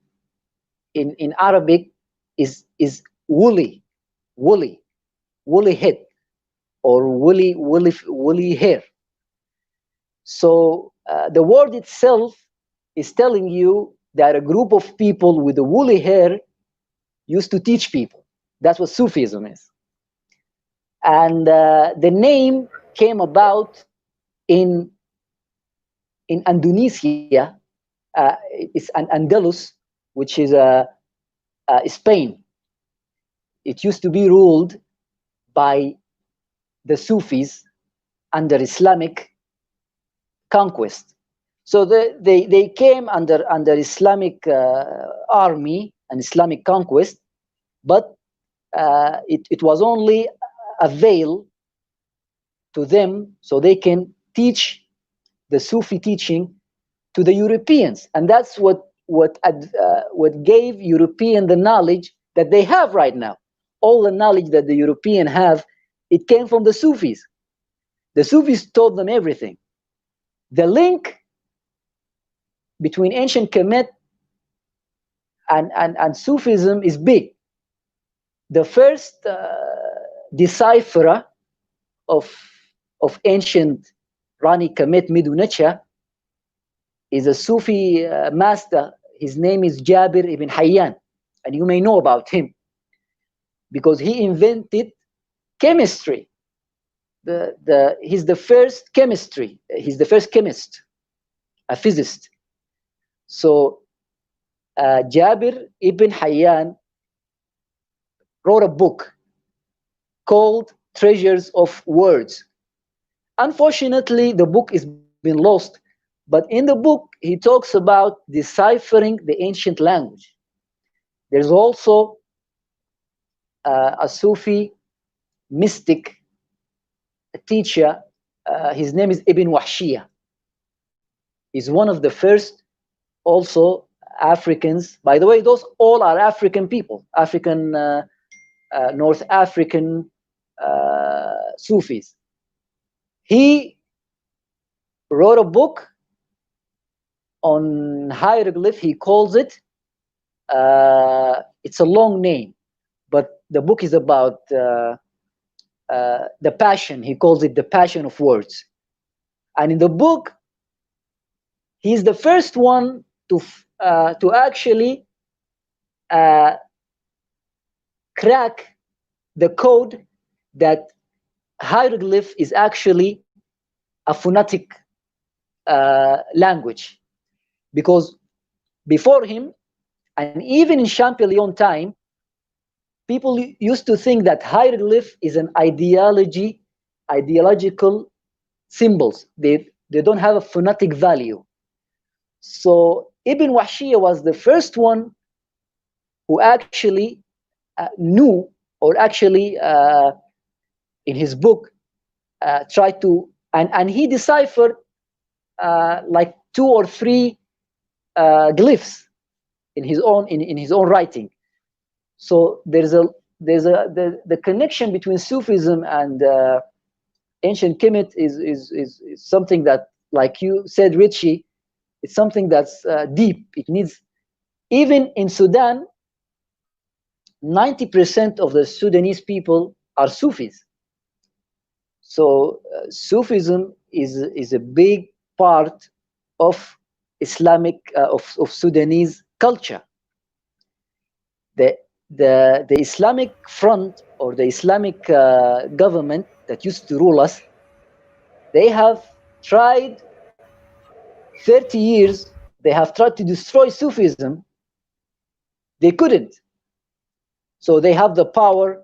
in Arabic is woolly head, or woolly hair. So the word itself is telling you that a group of people with the woolly hair used to teach people. That's what Sufism is. And the name came about in Indonesia. It's an Andalus, which is Spain. It used to be ruled by the Sufis under Islamic conquest. So they came under Islamic army and Islamic conquest, but it was only a veil to them so they can teach the Sufi teaching to the Europeans. And that's what gave European the knowledge that they have right now. All the knowledge that the European have, it came from the Sufis. The Sufis taught them everything. The link between ancient Kemet and Sufism is big. The first decipherer of ancient Rani Kemet Midunacha is a Sufi master. His name is Jabir ibn Hayyan, and you may know about him because he invented chemistry. He's the first chemistry. He's the first chemist, a physicist. So Jabir ibn Hayyan wrote a book called Treasures of Words. Unfortunately, the book has been lost, but in the book, he talks about deciphering the ancient language. There's also a Sufi mystic, a teacher. His name is Ibn Wahshiyah. He's one of the first also Africans. By the way, those all are African people, African, North African Sufis. He wrote a book on hieroglyph. He calls it, it's a long name, but the book is about the passion. He calls it the passion of words. And in the book, he's the first one to actually crack the code that hieroglyph is actually a phonetic language. Because before him, and even in Champollion time, people used to think that hieroglyph is an ideological symbols. They don't have a phonetic value. So Ibn Wahshiyah was the first one who actually knew, or actually in his book tried to, and he deciphered like 2 or 3 glyphs in his own writing. So the connection between Sufism and ancient Kemet is something that, like you said, Richie, it's something that's deep. It needs, even in Sudan, 90% of the Sudanese people are Sufis. So Sufism is a big part of Islamic of Sudanese culture. The Islamic front, or the Islamic government that used to rule us, they have tried 30 years, they have tried to destroy Sufism. They couldn't. So they have the power,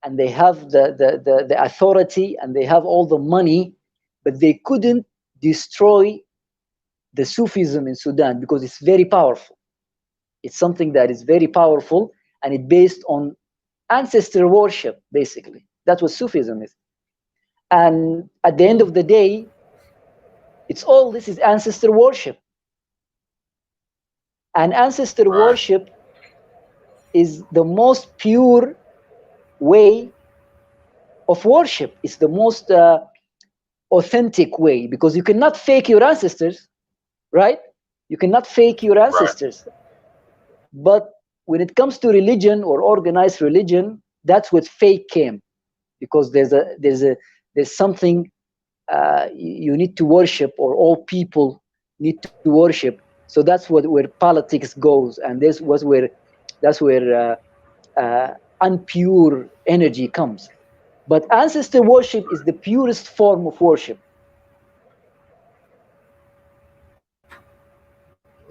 and they have the authority, and they have all the money, but they couldn't destroy the Sufism in Sudan because it's very powerful. It's something that is very powerful, and it's based on ancestor worship, basically. That's what Sufism is. And at the end of the day, this is ancestor worship. And ancestor worship is the most pure way of worship. It's the most authentic way, because you cannot fake your ancestors, right? You cannot fake your ancestors. Right. But when it comes to religion or organized religion, that's what fake came, because there's something you need to worship, or all people need to worship. So that's where politics goes, and that's where unpure energy comes. But ancestor worship is the purest form of worship.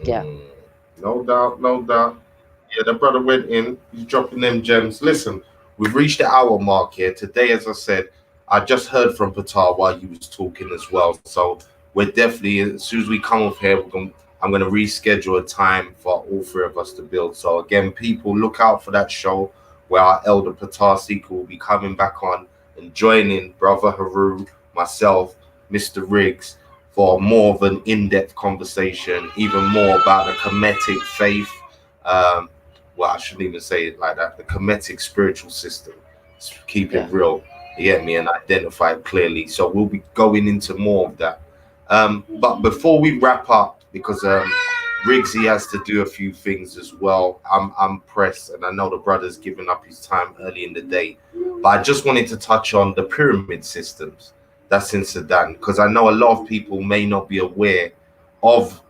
Yeah. No doubt, no doubt. Yeah, the brother went in. He's dropping them gems. Listen, we've reached the hour mark here. Today, as I said, I just heard from PTAH while you was talking as well. So we're definitely, as soon as we come off here, I'm going to reschedule a time for all three of us to build. So again, people, look out for that show where our elder PTAH Seeker will be coming back on and joining Brother Haru, myself, Mr. Riggs, for more of an in-depth conversation, even more about the Kemetic faith. Well, I shouldn't even say it like that. The Kemetic spiritual system. Keep it real. You get me? And identify it clearly. So we'll be going into more of that. But before we wrap up, because Riggsy has to do a few things as well. I'm pressed, and I know the brother's given up his time early in the day. But I just wanted to touch on the pyramid systems that's in Sudan, because I know a lot of people may not be aware of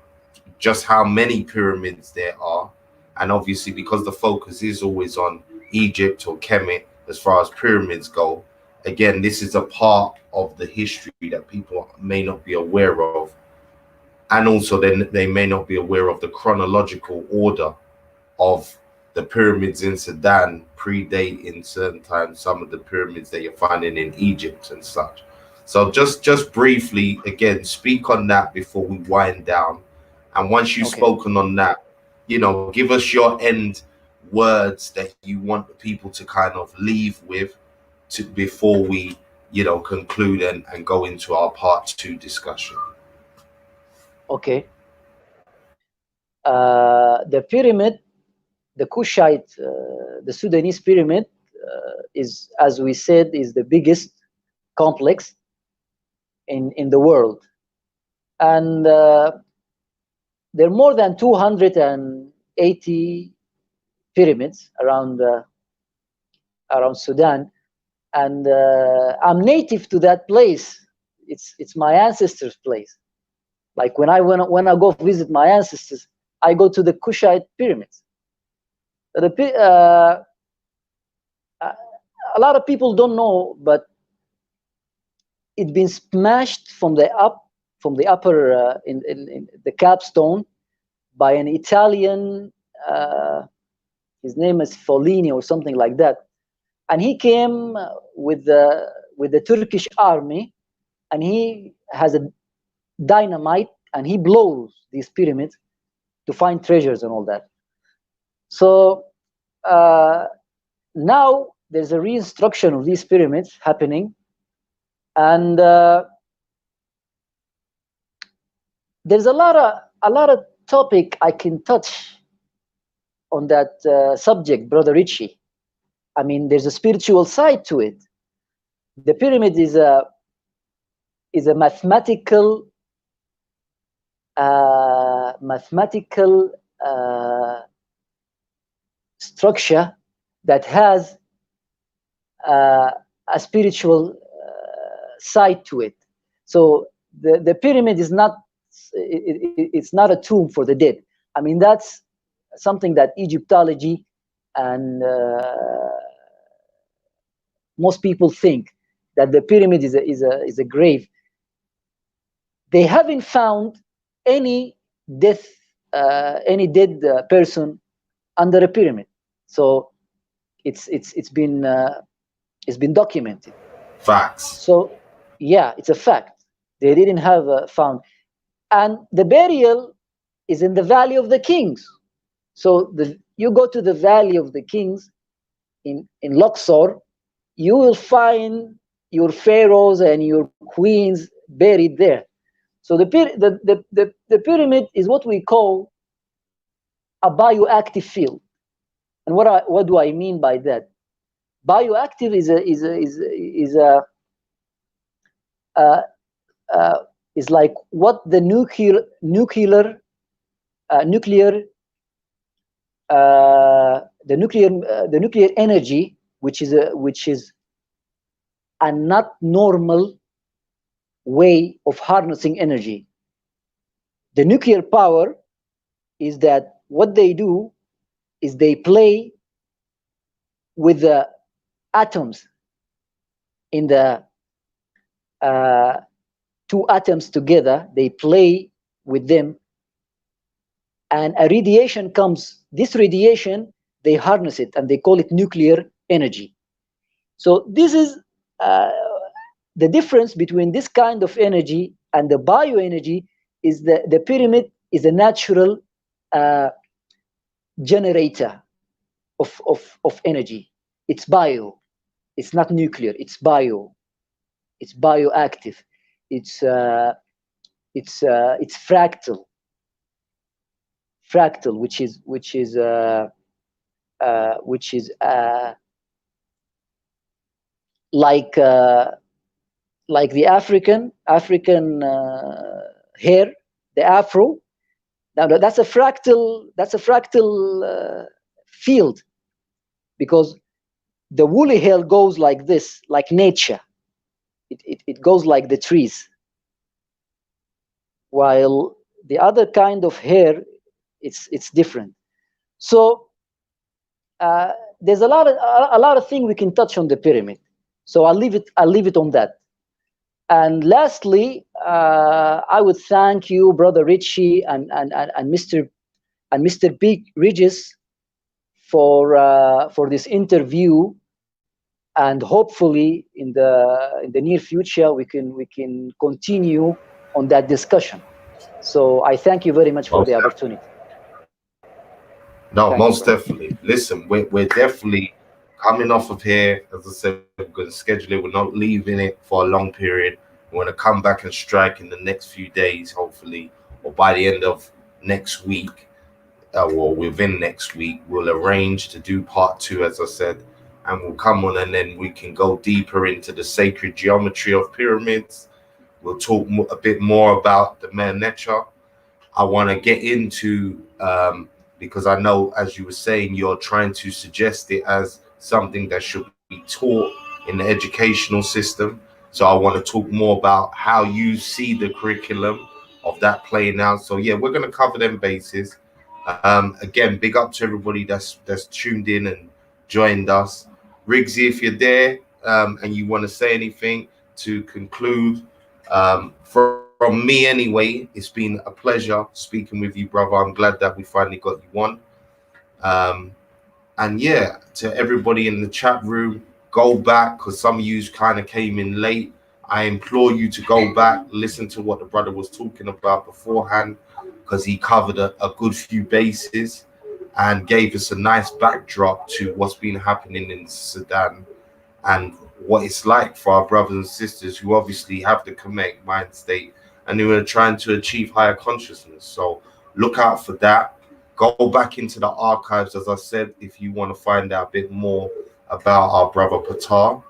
just how many pyramids there are. And obviously, because the focus is always on Egypt or Kemet as far as pyramids go, again, this is a part of the history that people may not be aware of. And also, then they may not be aware of the chronological order of the pyramids in Sudan, predating certain times some of the pyramids that you're finding in Egypt and such. So just briefly, again, speak on that before we wind down. And once you've spoken on that, you know, give us your end words that you want the people to kind of leave with before we, you know, conclude and go into our part 2 discussion. Okay. The pyramid, the Kushite, the Sudanese pyramid is, as we said, is the biggest complex in the world. And there are more than 280 pyramids around Sudan, and I'm native to that place. It's my ancestors' place. Like when I go visit my ancestors, I go to the Kushite pyramids. A lot of people don't know, but it's been smashed from the upper in the capstone by an Italian. His name is Follini or something like that, and he came with the Turkish army, and he has a dynamite, and he blows these pyramids to find treasures and all that. So now there's a reconstruction of these pyramids happening, and there's a lot of topic I can touch on that subject, Brother Richie. I mean, there's a spiritual side to it. The pyramid is a mathematical structure that has a spiritual side to it. So the pyramid is not it's not a tomb for the dead. I mean, that's something that Egyptology and most people think, that the pyramid is a grave. They haven't found any dead person under a pyramid. So it's been documented. Facts. So yeah, it's a fact. They didn't have found, and the burial is in the Valley of the Kings. So you go to the Valley of the Kings in Luxor, you will find your pharaohs and your queens buried there. So the pyramid is what we call a bioactive field. And what do I mean by that? Bioactive is like what the nuclear energy, which is a not normal way of harnessing energy. The nuclear power is that what they do is they play with the atoms in the two atoms together. They play with them, and a radiation comes. This radiation, they harness it and they call it nuclear energy. So this is the difference between this kind of energy and the bioenergy. Is the pyramid is a natural generator of energy. It's bio. It's not nuclear. It's bio. It's bioactive. It's fractal. Fractal, which is like the African hair, the afro. Now that's a fractal. That's a fractal field, because the woolly hair goes like this, like nature. It goes like the trees, while the other kind of hair, it's different. So there's a lot of things we can touch on the pyramid. So I'll leave it on that. And lastly, I would thank you, Brother Richie and Mr. Big Regis for this interview. And hopefully in the near future we can continue on that discussion. So I thank you very much for the opportunity. No, most definitely. Listen, we're definitely coming off of here. As I said, we're going to schedule it. We're not leaving it for a long period. We're going to come back and strike in the next few days, hopefully, or by the end of next week, or within next week. We'll arrange to do part 2, as I said, and we'll come on, and then we can go deeper into the sacred geometry of pyramids. We'll talk a bit more about the Menetra. I want to get into, because I know, as you were saying, you're trying to suggest it as something that should be taught in the educational system. So I want to talk more about how you see the curriculum of that playing out. So yeah, we're going to cover them bases. Again, big up to everybody that's tuned in and joined us. Riggsy, if you're there and you want to say anything to conclude, from me anyway, it's been a pleasure speaking with you, brother. I'm glad that we finally got you on. And yeah, to everybody in the chat room, go back, because some of you kind of came in late. I implore you to go back, listen to what the brother was talking about beforehand, because he covered a good few bases and gave us a nice backdrop to what's been happening in Sudan and what it's like for our brothers and sisters who obviously have the Kemet mind state and who are trying to achieve higher consciousness. So look out for that. Go back into the archives, as I said, if you want to find out a bit more about our brother PTAH.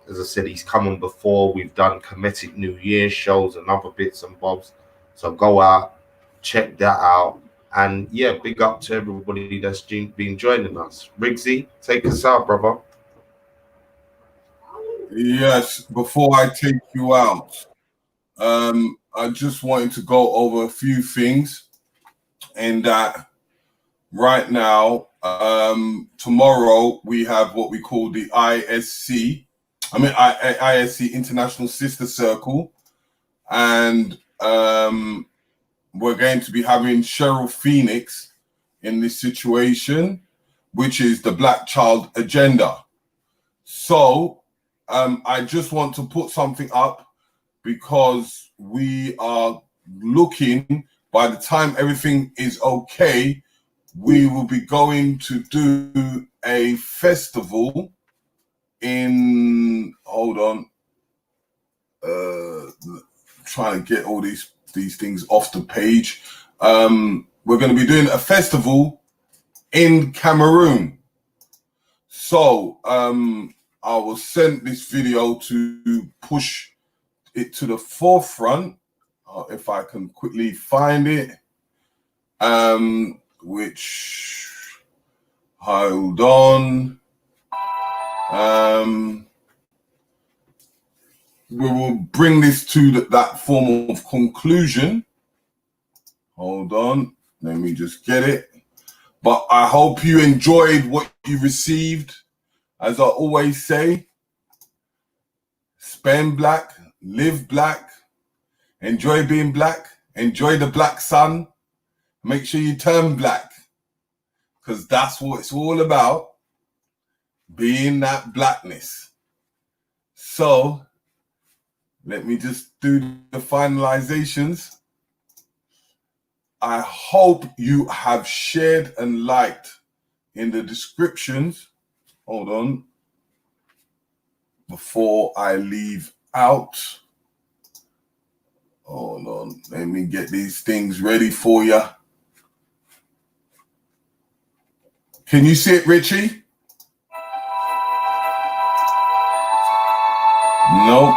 As I said, he's come on before. We've done Kemetic New Year shows and other bits and bobs. So go out, check that out. And yeah, big up to everybody that's been joining us. Riggsy, take us out, brother. Yes, before I take you out, I just wanted to go over a few things. In that right now, tomorrow we have what we call the ISC International Sister Circle, and we're going to be having Cheryl Phoenix in this situation, which is the Black Child Agenda. So I just want to put something up, because we are looking, by the time everything is okay, we will be going to do a festival in, hold on, trying to get all these things off the page. We're going to be doing a festival in Cameroon. So I will send this video to push it to the forefront. If I can quickly find it, which, hold on, we will bring this to that form of conclusion. Hold on, let me just get it. But I hope you enjoyed what you received. As I always say, spend black, live black, enjoy being black, enjoy the black sun. Make sure you turn black, because that's what it's all about, being that blackness. So let me just do the finalizations. I hope you have shared and liked in the descriptions. Hold on. Before I leave out. Hold on. Let me get these things ready for you. Can you see it, Richie? No.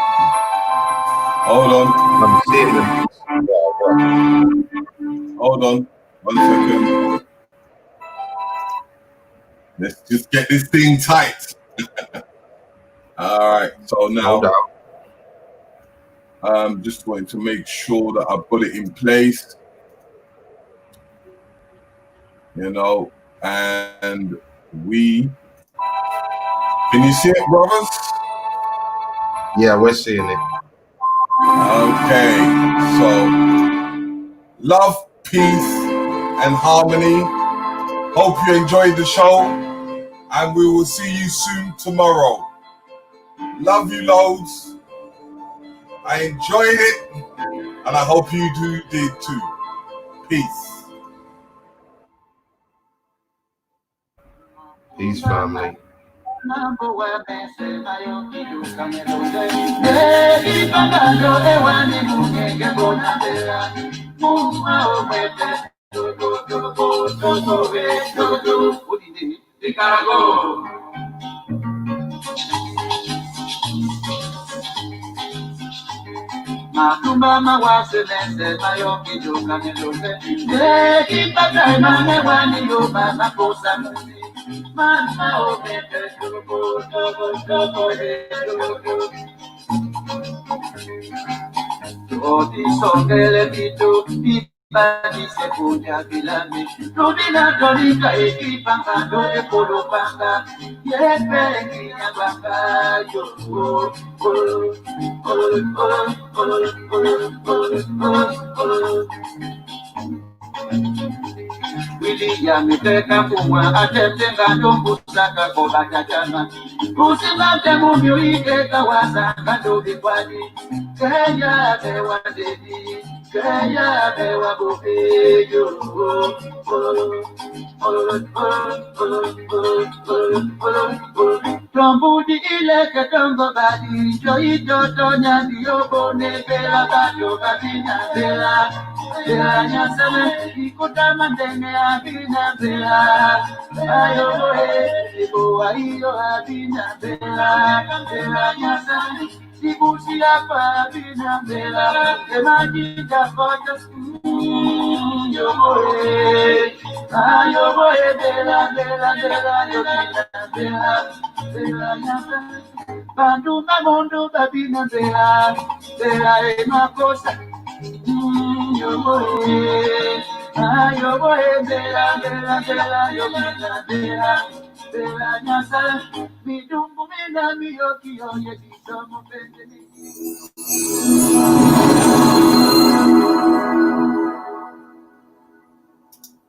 Hold on. I'm seeing them. Hold on. 1 second. Let's just get this thing tight. All right. So now I'm just going to make sure that I put it in place. You know, and we... Can you see it, brothers? Yeah, we're seeing it. Okay, so love, peace, and harmony. Hope you enjoyed the show, and we will see you soon tomorrow. Love you loads. I enjoyed it, and I hope you did too. Peace. Peace, family. Matumba mawase nese mayoki joka nelose. Ipata mane wani yo mama posa mune. Mama obete togo Odi songele pito Padi se punya bilame. Rudina torika ekipanga do e polo panga. Yepe kinya banga yo. William teka kumwa atetenga ndongo saka koba kachana. Kusimate mumyo ike kawasa kando bikwani. Kenya bewa dedi, Kenya bewa bobeyo. Tombudi ile ketongo badi, joyi toto nyandi obone bela bato babina bela. Bela nyasele, ikuta mandenge abina bela. Ayo ibo ayo abina bela. Bela nyasele, ibusi apa abina bela. Emajita foto, yo boy. Ayo boy bela bela bela yo bela bela nyasele. Bandu mamondo babina bela. Bela emakosa. Yo boy, ayo boy, bela, bela, bela, yo bela, bela, bela, nyasa, mi dumbu mina mi yoki yo ye di tomo pende mi.